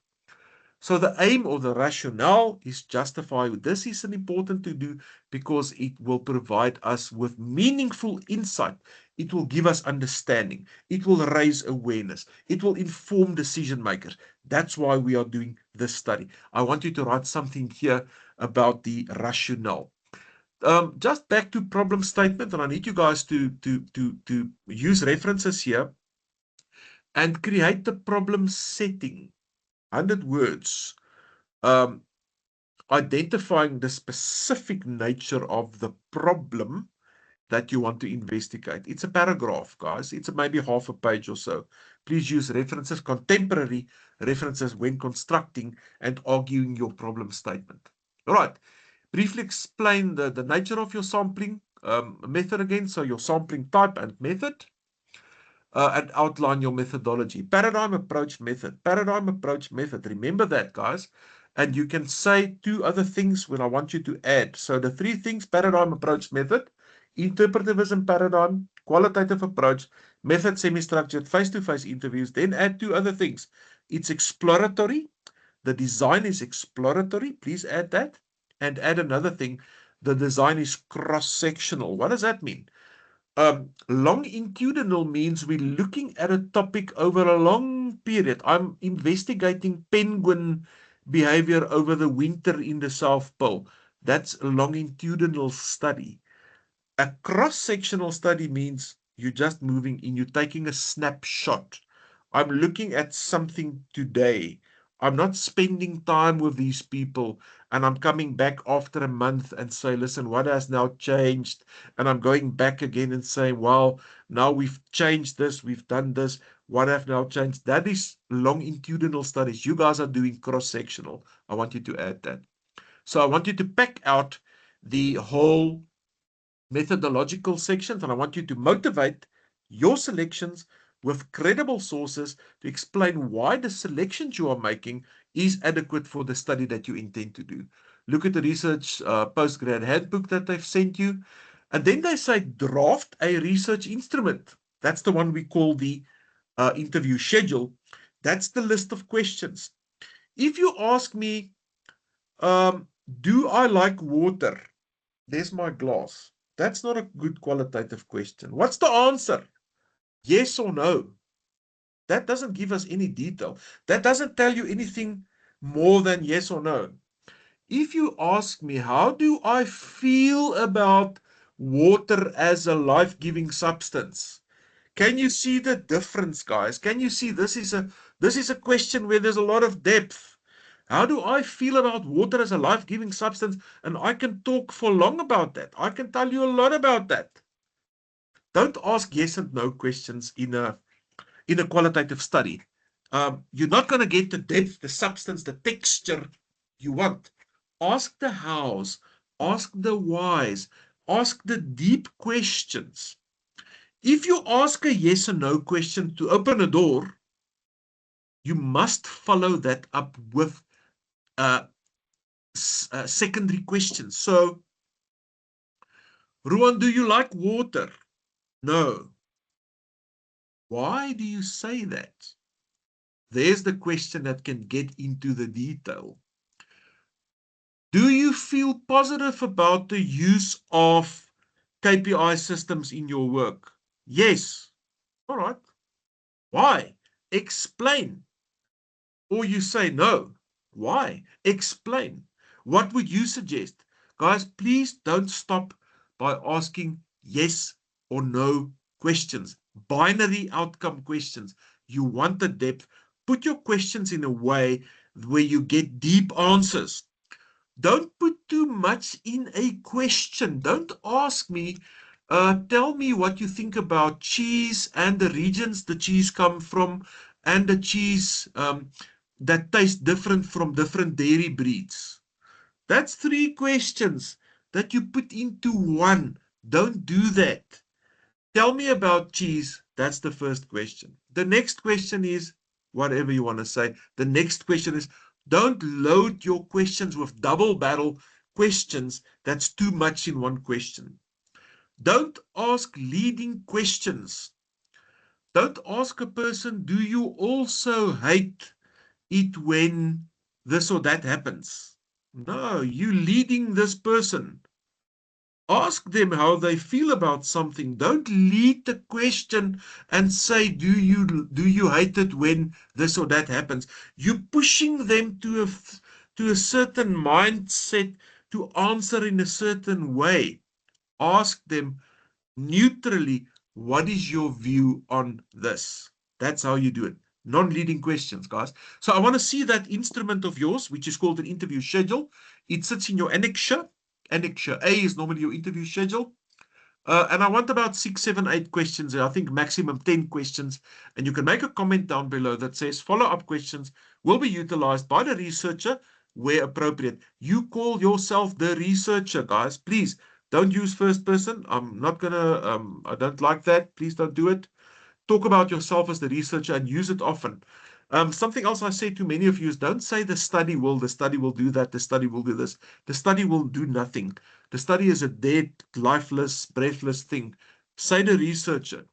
So the aim or the rationale is justify. This is an important to do because it will provide us with meaningful insight. It will give us understanding. It will raise awareness. It will inform decision makers. That's why we are doing this study. I want you to write something here about the rationale. Just back to problem statement, and I need you guys to use references here and create the problem setting. 100 words. Um, Identifying the specific nature of the problem that you want to investigate. It's a paragraph, guys. It's maybe half a page or so. Please use references, contemporary references when constructing and arguing your problem statement. All right. Briefly explain the nature of your sampling method again. So your sampling type and method. And outline your methodology. Paradigm approach method. Paradigm approach method. Remember that, guys. And you can say two other things when I want you to add. So the three things: paradigm approach method, interpretivism paradigm, qualitative approach, method semi-structured, face-to-face interviews. Then add two other things. It's exploratory. The design is exploratory. Please add that. And add another thing. The design is cross-sectional. What does that mean? Longitudinal means we're looking at a topic over a long period. I'm investigating penguin behavior over the winter in the South Pole. That's a longitudinal study. A cross-sectional study means you're just moving in, you're taking a snapshot. I'm looking at something today. I'm not spending time with these people and I'm coming back after a month and say, listen, what has now changed? And I'm going back again and saying, well, now we've changed this, we've done this, what have now changed? That is longitudinal studies. You guys are doing cross-sectional. I want you to add that. So I want you to pack out the whole methodological sections, and I want you to motivate your selections with credible sources to explain why the selections you are making is adequate for the study that you intend to do. Look at the research postgrad handbook that they've sent you. And then they say draft a research instrument. That's the one we call the interview schedule. That's the list of questions. If you ask me, do I like water? There's my glass. That's not a good qualitative question. What's the answer? Yes or no? That doesn't give us any detail. That doesn't tell you anything more than yes or no. If you ask me, how do I feel about water as a life-giving substance? Can you see the difference, guys? Can you see this is a question where there's a lot of depth. How do I feel about water as a life-giving substance? And I can talk for long about that. I can tell you a lot about that. Don't ask yes and no questions in a qualitative study. You're not going to get the depth, the substance, the texture you want. Ask the hows, ask the whys, ask the deep questions. If you ask a yes or no question to open a door, you must follow that up with secondary questions. So, Ruan, do you like water? No. Why do you say that? There's the question that can get into the detail. Do you feel positive about the use of KPI systems in your work? Yes. All right. Why? Explain. Or you say no. Why? Explain. What would you suggest? Guys, please don't stop by asking yes or no questions. Binary outcome questions. You want the depth. Put your questions in a way where you get deep answers. Don't put too much in a question. Don't ask me, tell me what you think about cheese and the regions the cheese come from and the cheese that tastes different from different dairy breeds. That's three questions that you put into one. Don't do that. Tell me about cheese. That's the first question. The next question is whatever you want to say. The next question is don't load your questions with double barrel questions. That's too much in one question. Don't ask leading questions. Don't ask a person, do you also hate it when this or that happens. No, you leading this person. Ask them how they feel about something. Don't lead the question and say, do you hate it when this or that happens? You're pushing them to a certain mindset to answer in a certain way. Ask them neutrally, what is your view on this? That's how you do it. Non-leading questions, guys. So I want to see that instrument of yours, which is called an interview schedule. It sits in your annexure. Annexure A is normally your interview schedule. And I want about 6, 7, 8 questions. I think maximum 10 questions. And you can make a comment down below that says follow-up questions will be utilized by the researcher where appropriate. You call yourself the researcher, guys. Please don't use first person. I'm not gonna, I don't like that. Please don't do it. Talk about yourself as the researcher and use it often. Something else I say to many of you is don't say the study will do that, the study will do this. The study will do nothing. The study is a dead, lifeless, breathless thing. Say the researcher.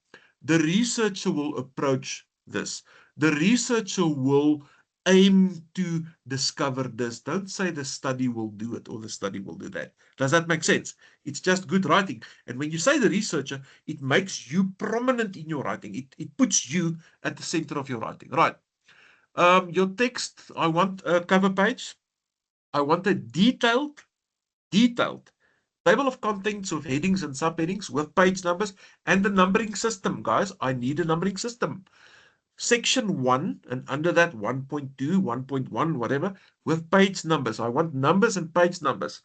The researcher will approach this. The researcher will aim to discover this. Don't say the study will do it or the study will do that. Does that make sense? It's just good writing. And when you say the researcher, it makes you prominent in your writing. It puts you at the center of your writing. Right. Your text, I want a cover page. I want a detailed table of contents with headings and subheadings with page numbers and the numbering system, guys. I need a numbering system. Section 1 and under that 1.2, 1.1, whatever, with page numbers. I want numbers and page numbers.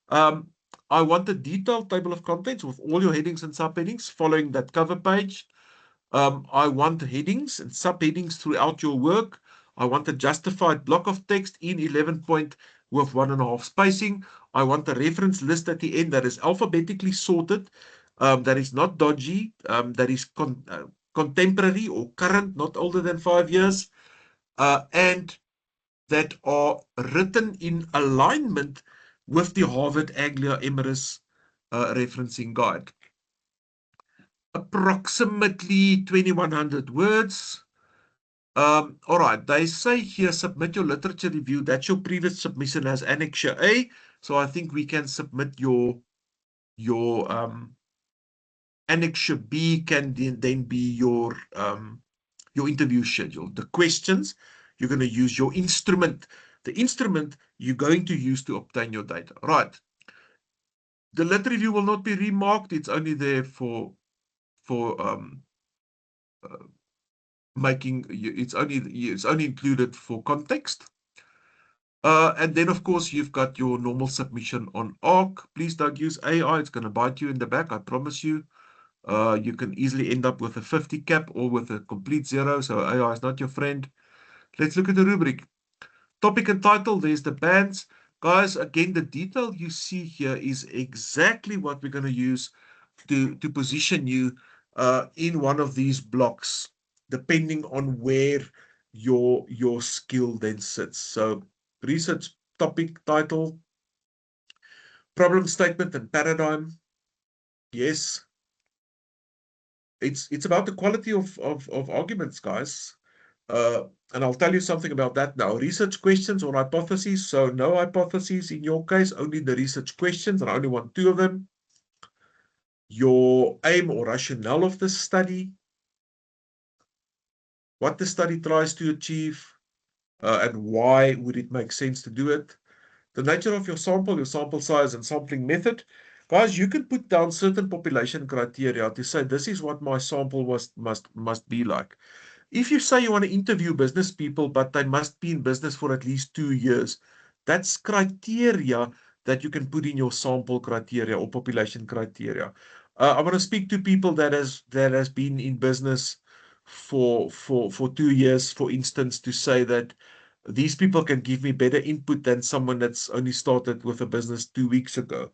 I want a detailed table of contents with all your headings and subheadings following that cover page. I want headings and subheadings throughout your work. I want a justified block of text in 11 point with 1.5 spacing. I want a reference list at the end that is alphabetically sorted, that is not dodgy, that is contemporary or current, not older than 5 years, and that are written in alignment with the Harvard Anglia Emeritus referencing guide. Approximately 2,100 words. All right, they say here, submit your literature review. That's your previous submission as Annexure A. So I think we can submit your Annexure B can then be your interview schedule. The questions, you're going to use your instrument. The instrument you're going to use to obtain your data. Right. The lit review will not be remarked. It's only there for making it's only included for context. And then of course you've got your normal submission on ARC. Please don't use AI. It's going to bite you in the back. I promise you. You can easily end up with a 50 cap or with a complete 0. So AI is not your friend. Let's look at the rubric. Topic and title, there's the bands. Guys, again, the detail you see here is exactly what we're going to use to position you in one of these blocks, depending on where your skill then sits. So research topic, title, problem statement and paradigm. Yes. It's about the quality of arguments, guys. And I'll tell you something about that now. Research questions or hypotheses. So no hypotheses in your case, only the research questions, and I only want 2 of them. Your aim or rationale of the study, what the study tries to achieve, and why would it make sense to do it. The nature of your sample size and sampling method. Guys, you can put down certain population criteria to say this is what my sample must be like. If you say you want to interview business people, but they must be in business for at least 2 years, that's criteria that you can put in your sample criteria or population criteria. I want to speak to people that has been in business for 2 years, for instance, to say that these people can give me better input than someone that's only started with a business 2 weeks ago.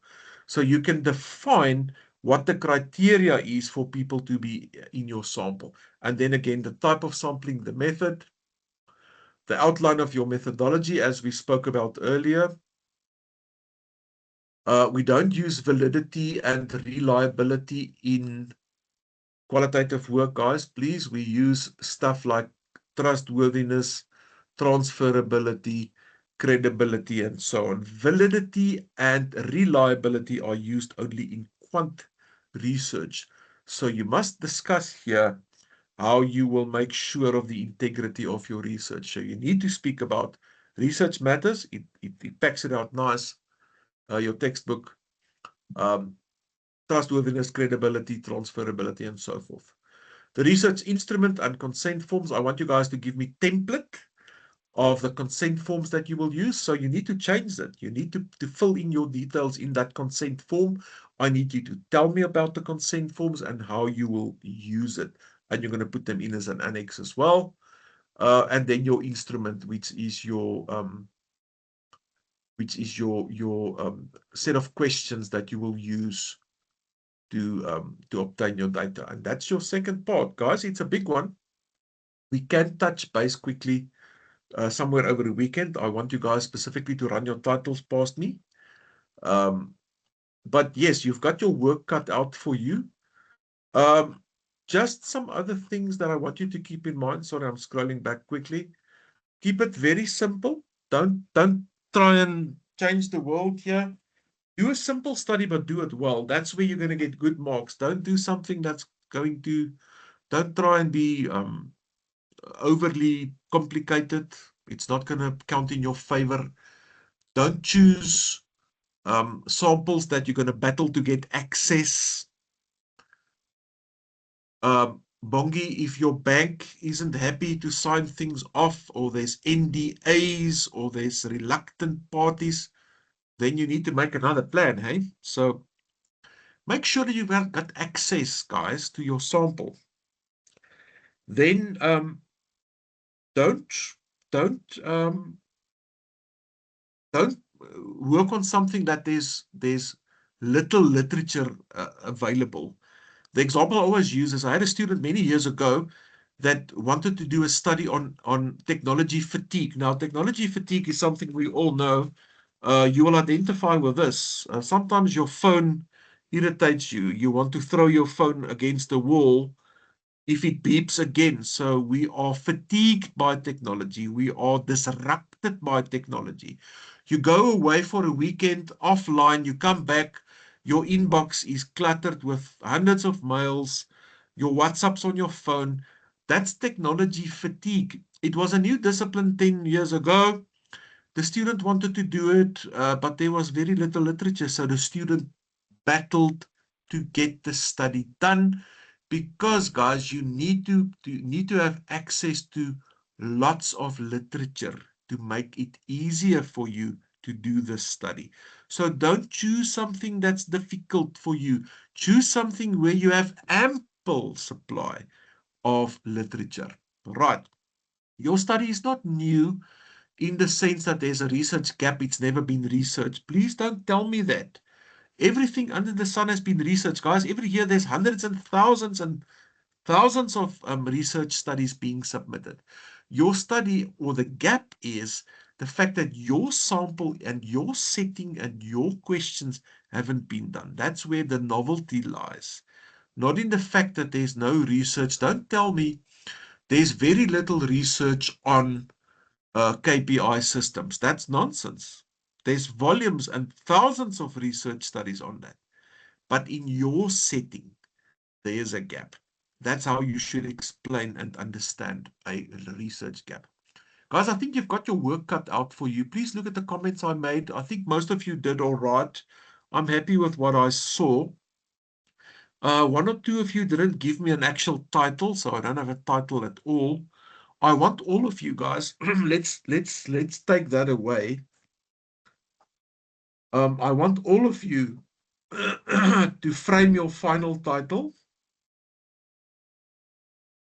So you can define what the criteria is for people to be in your sample. And then again, the type of sampling, the method, the outline of your methodology, as we spoke about earlier. We don't use validity and reliability in qualitative work, guys. Please, we use stuff like trustworthiness, transferability, credibility, and so on. Validity and reliability are used only in quant research. So you must discuss here how you will make sure of the integrity of your research. So you need to speak about research matters. It packs it out nice. Your textbook, trustworthiness, credibility, transferability, and so forth. The research instrument and consent forms, I want you guys to give me template of the consent forms that you will use. So you need to change that. You need to fill in your details in that consent form. I need you to tell me about the consent forms and how you will use it. And you're going to put them in as an annex as well. And then your instrument, which is your set of questions that you will use to obtain your data. And that's your second part, guys. It's a big one. We can touch base quickly somewhere over the weekend. I want you guys specifically to run your titles past me. But yes, you've got your work cut out for you. Just some other things that I want you to keep in mind. Sorry, I'm scrolling back quickly. Keep it very simple. Don't try and change the world here. Do a simple study, but do it well. That's where you're going to get good marks. Don't do something that's going to, don't try and be overly complicated. It's not going to count in your favor. Don't choose samples that you're going to battle to get access. Bongi, if your bank isn't happy to sign things off, or there's NDAs, or there's reluctant parties, then you need to make another plan, hey? So make sure that you've got access, guys, to your sample. Then don't work on something that there's little literature available. The example I always use is I had a student many years ago that wanted to do a study on technology fatigue. Now, technology fatigue is something we all know. You will identify with this. Sometimes your phone irritates you. You want to throw your phone against the wall if it beeps again. So we are fatigued by technology. We are disrupted by technology. You go away for a weekend offline, you come back, your inbox is cluttered with hundreds of mails, your WhatsApps on your phone. That's technology fatigue. It was a new discipline 10 years ago. The student wanted to do it, but there was very little literature. So the student battled to get the study done, because guys, you need to have access to lots of literature to make it easier for you to do this study. So don't choose something that's difficult for you. Choose something where you have ample supply of literature. Right. Your study is not new in the sense that there's a research gap. It's never been researched. Please don't tell me that. Everything under the sun has been researched, guys. Every year there's hundreds and thousands of research studies being submitted. Your study, or the gap, is the fact that your sample and your setting and your questions haven't been done. That's where the novelty lies. Not in the fact that there's no research. Don't tell me there's very little research on KPI systems. That's nonsense. There's volumes and thousands of research studies on that. But in your setting, there's a gap. That's how you should explain and understand a research gap. Guys, I think you've got your work cut out for you. Please look at the comments I made. I think most of you did all right. I'm happy with what I saw. One or two of you didn't give me an actual title, so I don't have a title at all. I want all of you guys, let's take that away. I want all of you to frame your final title.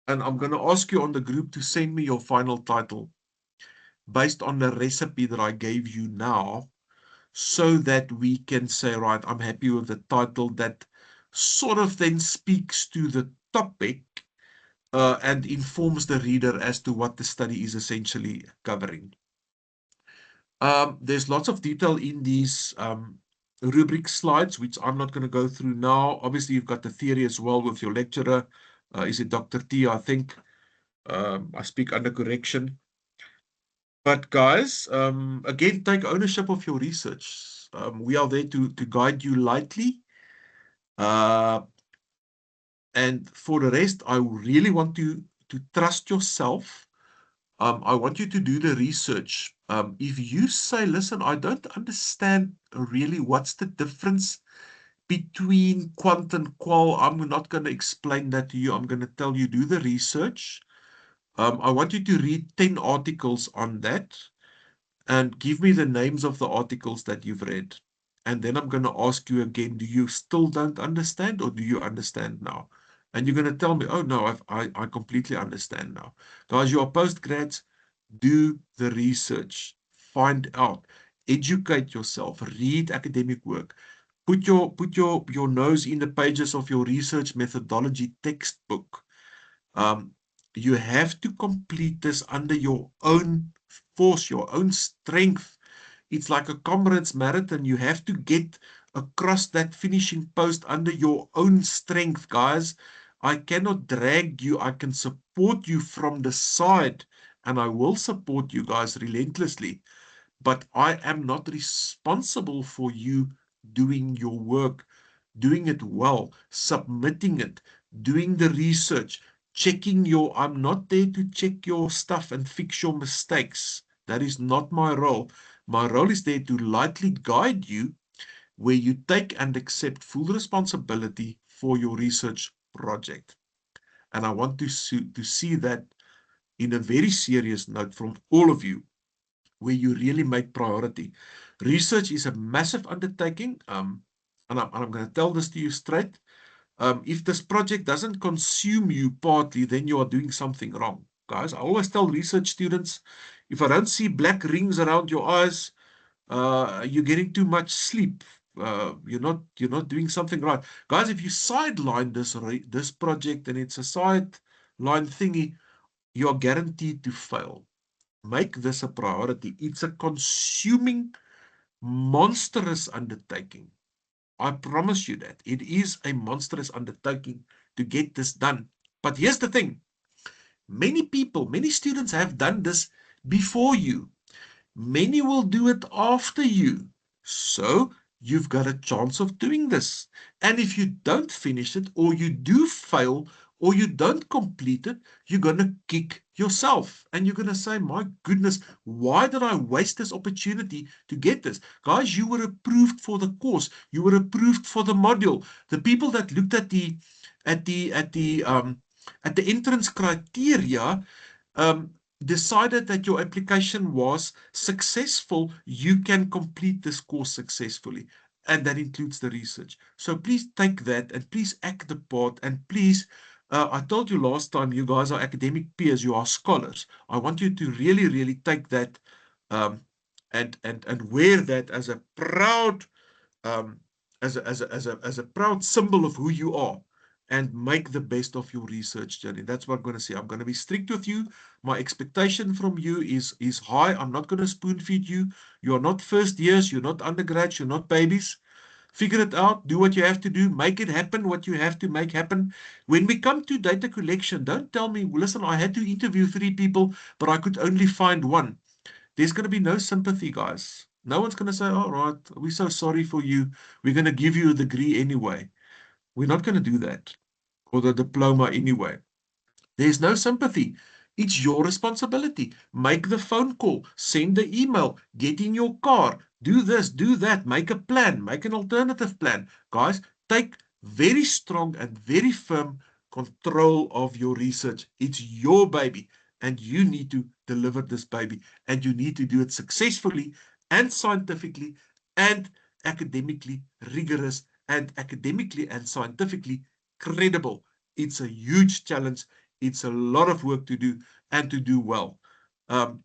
And I'm going to ask you on the group to send me your final title based on the recipe that I gave you now, so that we can say, right, I'm happy with the title that sort of then speaks to the topic and informs the reader as to what the study is essentially covering. There's lots of detail in these rubric slides, which I'm not going to go through now. Obviously, you've got the theory as well with your lecturer. Is it Dr. T, I think? I speak under correction. But guys, again, take ownership of your research. We are there to guide you lightly. And for the rest, I really want you to trust yourself. I want you to do the research. If you say, listen, I don't understand really what's the difference between quant and qual, I'm not going to explain that to you. I'm going to tell you, do the research. I want you to read 10 articles on that and give me the names of the articles that you've read. And then I'm going to ask you again, do you still don't understand or do you understand now? And you're going to tell me, oh, no, I completely understand now. Guys, you are postgrads, do the research, find out, educate yourself, read academic work, put your nose in the pages of your research methodology textbook. Um, you have to complete this under your own force, your own strength. It's like a comrades marathon. You have to get across that finishing post under your own strength, guys. I cannot drag you. I can support you from the side, and I will support you guys relentlessly. But I am not responsible for you doing your work, doing it well, submitting it, doing the research, checking your, I'm not there to check your stuff and fix your mistakes. That is not my role. My role is there to lightly guide you where you take and accept full responsibility for your research project. And I want to see that in a very serious note from all of you, where you really make priority. Research is a massive undertaking. And I'm going to tell this to you straight. If this project doesn't consume you partly, then you are doing something wrong. Guys, I always tell research students, if I don't see black rings around your eyes, you're getting too much sleep. You're not doing something right. Guys, if you sideline this project and it's a sideline thingy, you're guaranteed to fail. Make this a priority. It's a consuming, monstrous undertaking. I promise you that. It is a monstrous undertaking to get this done. But here's the thing. Many people, many students have done this before you. Many will do it after you. So you've got a chance of doing this. And if you don't finish it, or you do fail, or you don't complete it, you're going to kick yourself. And you're going to say, my goodness, why did I waste this opportunity to get this? Guys, you were approved for the course. You were approved for the module. The people that looked at the entrance criteria, decided that your application was successful, you can complete this course successfully. And that includes the research. So please take that and please act the part. And please, I told you last time, you guys are academic peers, you are scholars. I want you to really, really take that and wear that as a proud um, as a proud symbol of who you are, and make the best of your research journey. That's what I'm going to say. I'm going to be strict with you. My expectation from you is high. I'm not going to spoon feed you. You're not first years. You're not undergrads. You're not babies. Figure it out. Do what you have to do. Make it happen what you have to make happen. When we come to data collection, don't tell me, listen, I had to interview 3 people, but I could only find 1. There's going to be no sympathy, guys. No one's going to say, all right, we're so sorry for you. We're going to give you a degree anyway. We're not going to do that, or the diploma anyway. There's no sympathy. It's your responsibility. Make the phone call, send the email, get in your car, do this, do that, make a plan, make an alternative plan. Guys, take very strong and very firm control of your research. It's your baby, and you need to deliver this baby, and you need to do it successfully and scientifically and academically rigorous and academically and scientifically credible. It's a huge challenge. It's a lot of work to do, and to do well. Um,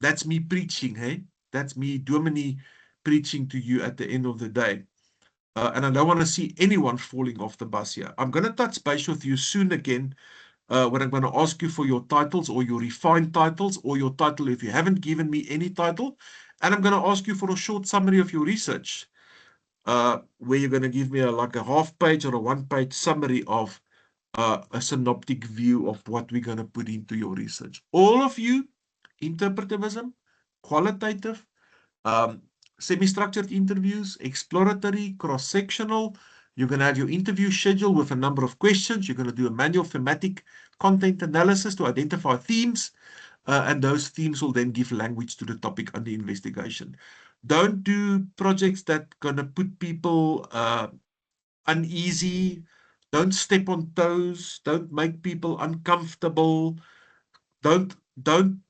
that's me preaching, hey? That's me, Domini, preaching to you at the end of the day. And I don't want to see anyone falling off the bus here. I'm going to touch base with you soon again, when I'm going to ask you for your titles, or your refined titles, or your title if you haven't given me any title. And I'm going to ask you for a short summary of your research, where you're going to give me like a half-page or a 1-page summary of a synoptic view of what we're going to put into your research. All of you, interpretivism, qualitative, semi-structured interviews, exploratory, cross-sectional. You're going to have your interview schedule with a number of questions. You're going to do a manual thematic content analysis to identify themes, and those themes will then give language to the topic under investigation. Don't do projects that going to put people uneasy. Don't step on toes. Don't make people uncomfortable. Don't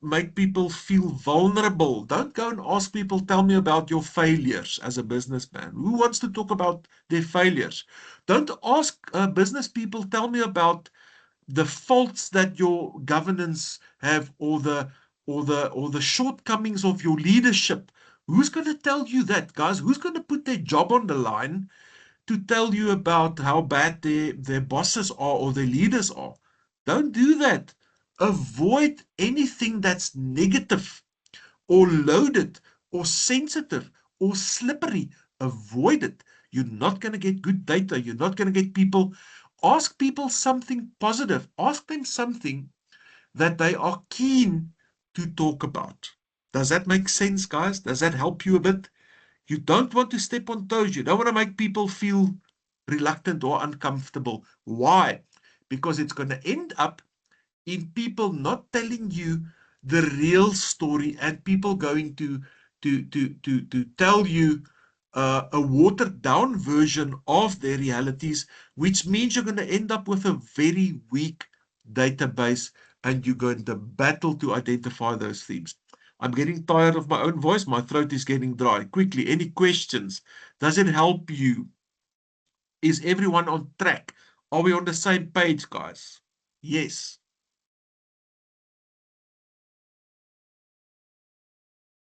make people feel vulnerable. Don't go and ask people, tell me about your failures as a businessman. Who wants to talk about their failures? Don't ask business people, tell me about the faults that your governance have, or the shortcomings of your leadership. Who's going to tell you that, guys? Who's going to put their job on the line to tell you about how bad their bosses are or their leaders are? Don't do that. Avoid anything that's negative or loaded or sensitive or slippery. Avoid it. You're not going to get good data. You're not going to get people. Ask people something positive. Ask them something that they are keen to talk about. Does that make sense, guys? Does that help you a bit? You don't want to step on toes. You don't want to make people feel reluctant or uncomfortable. Why? Because it's going to end up in people not telling you the real story, and people going to tell you a watered down version of their realities, which means you're going to end up with a very weak database, and you're going to battle to identify those themes. I'm getting tired of my own voice. My throat is getting dry. Quickly, any questions? Does it help you? Is everyone on track? Are we on the same page, guys? Yes.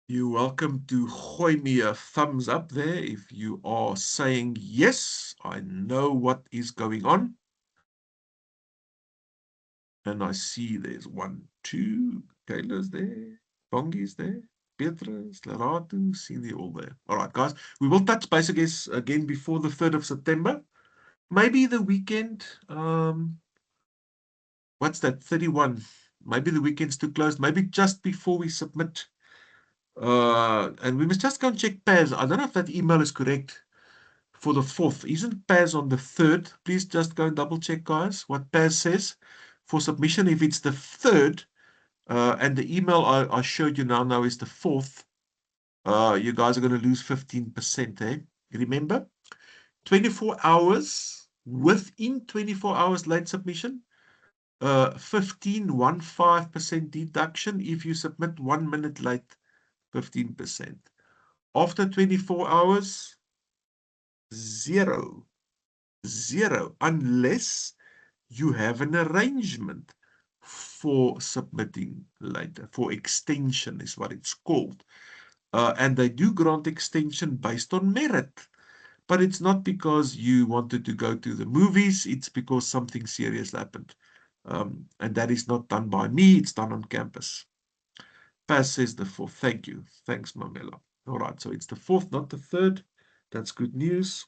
You're welcome to gooi me a thumbs up there if you are saying yes. I know what is going on. And I see there's 1, 2, Taylor's there, Bongi's there, Petrus, Lerato, see they all there. All right, guys, we will touch base again before the 3rd of September. Maybe the weekend, what's that, 31? Maybe the weekend's too close. Maybe just before we submit. And we must just go and check Paz. I don't know if that email is correct for the 4th. Isn't Paz on the 3rd? Please just go and double check, guys, what Paz says for submission. If it's the 3rd, and the email I showed you now is the 4th, you guys are going to lose 15%, eh? Remember, 24 hours, within 24 hours late submission, 15% deduction. If you submit 1 minute late, 15%. After 24 hours, zero, unless you have an arrangement for submitting later. For extension is what it's called. And they do grant extension based on merit. But it's not because you wanted to go to the movies, it's because something serious happened. And that is not done by me, it's done on campus. Paz says the 4th. Thank you. Thanks, Mamela. All right, so it's the 4th, not the 3rd. That's good news.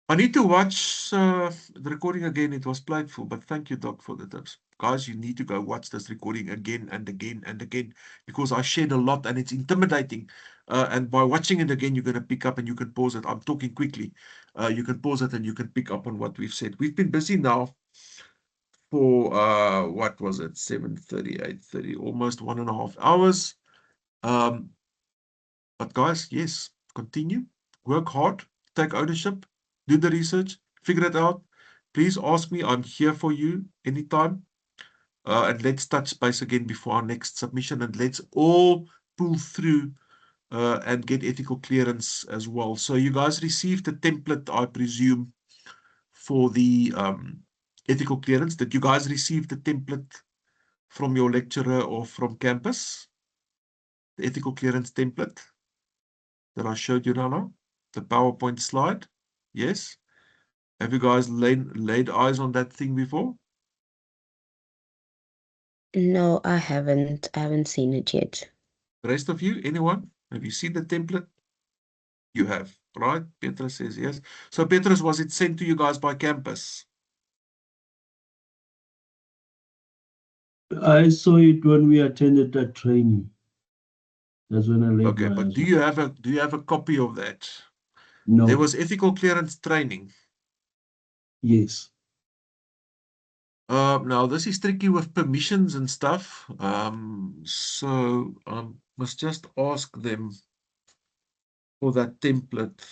I need to watch the recording again. It was playful, but thank you, Doc, for the tips. Guys, you need to go watch this recording again and again and again, because I shared a lot and it's intimidating. And by watching it again, you're going to pick up and you can pause it. I'm talking quickly. You can pause it and you can pick up on what we've said. We've been busy now for, what was it, 7:30, 8:30, almost 1.5 hours. But guys, yes, continue, work hard, take ownership, do the research, figure it out. Please ask me. I'm here for you anytime. And let's touch base again before our next submission, and let's all pull through and get ethical clearance as well. So you guys received the template, I presume, for the ethical clearance. Did you guys receive the template from your lecturer or from campus? The ethical clearance template that I showed you now, the PowerPoint slide. Yes. Have you guys laid eyes on that thing before? No, I haven't. I haven't seen it yet. The rest of you, anyone? Have you seen the template? You have, right? Petrus says yes. So Petrus, was it sent to you guys by campus? I saw it when we attended that training. That's when I left Okay, my but house. do you have a copy of that? No. There was ethical clearance training. Yes. Now this is tricky with permissions and stuff. So must just ask them for that template.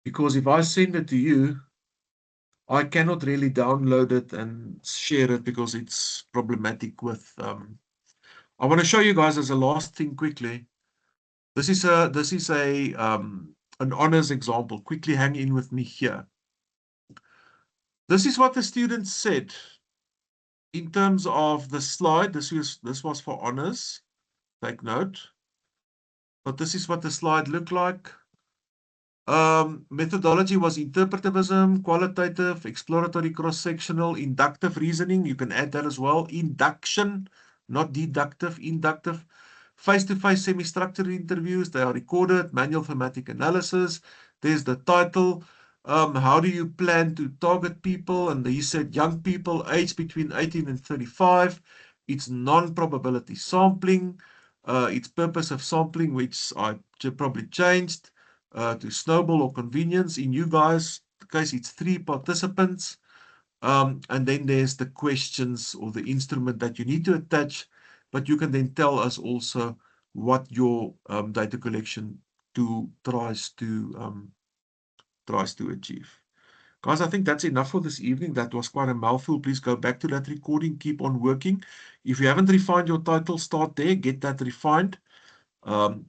Because if I send it to you, I cannot really download it and share it because it's problematic with I want to show you guys as a last thing quickly. This is a an honors example. Quickly hang in with me here. This is what the students said in terms of the slide. This was for honors. Take note. But this is what the slide looked like. Methodology was interpretivism, qualitative, exploratory, cross-sectional, inductive reasoning. You can add that as well. Induction, not deductive, inductive. Face-to-face semi-structured interviews. They are recorded. Manual thematic analysis. There's the title. How do you plan to target people? And he said young people aged between 18 and 35. It's non-probability sampling. Its purpose of sampling, which I probably changed to snowball or convenience. In you guys' case, it's 3 participants. And then there's the questions or the instrument that you need to attach, but you can then tell us also what your data collection tool tries to achieve. Guys, I think that's enough for this evening. That was quite a mouthful. Please go back to that recording. Keep on working. If you haven't refined your title, start there. Get that refined. And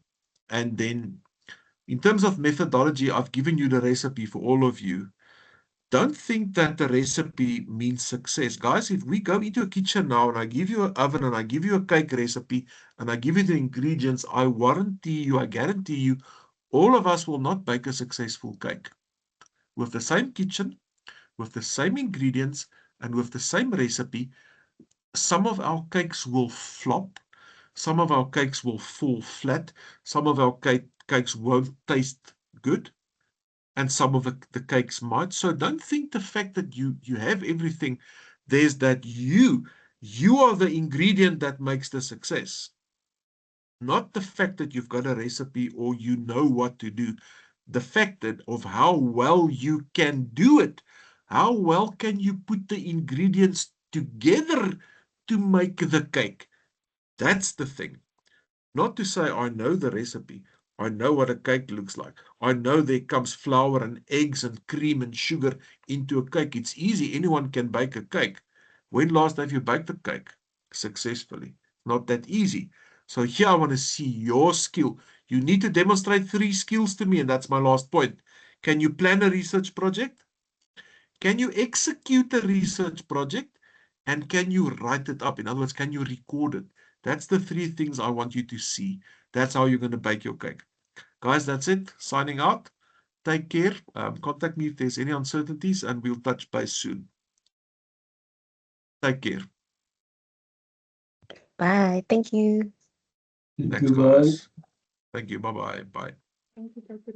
then in terms of methodology, I've given you the recipe for all of you. Don't think that the recipe means success. Guys, if we go into a kitchen now and I give you an oven and I give you a cake recipe and I give you the ingredients, I guarantee you, all of us will not bake a successful cake. With the same kitchen, with the same ingredients, and with the same recipe, some of our cakes will flop. Some of our cakes will fall flat. Some of our cakes won't taste good. And some of the cakes might. So don't think the fact that you have everything, there's that you are the ingredient that makes the success. Not the fact that you've got a recipe or you know what to do. The fact that of how well you can do it. How well can you put the ingredients together to make the cake? That's the thing. Not to say I know the recipe. I know what a cake looks like. I know there comes flour and eggs and cream and sugar into a cake. It's easy. Anyone can bake a cake. When last have you baked a cake successfully? Not that easy. So here I want to see your skill. You need to demonstrate 3 skills to me, and that's my last point. Can you plan a research project? Can you execute a research project? And can you write it up? In other words, can you record it? That's the 3 things I want you to see. That's how you're going to bake your cake. Guys, that's it. Signing out. Take care. Contact me if there's any uncertainties, and we'll touch base soon. Take care. Bye. Thank you. Thank Thanks, you, bye. guys. Thank you. Bye-bye. Bye. Thank you, Dr.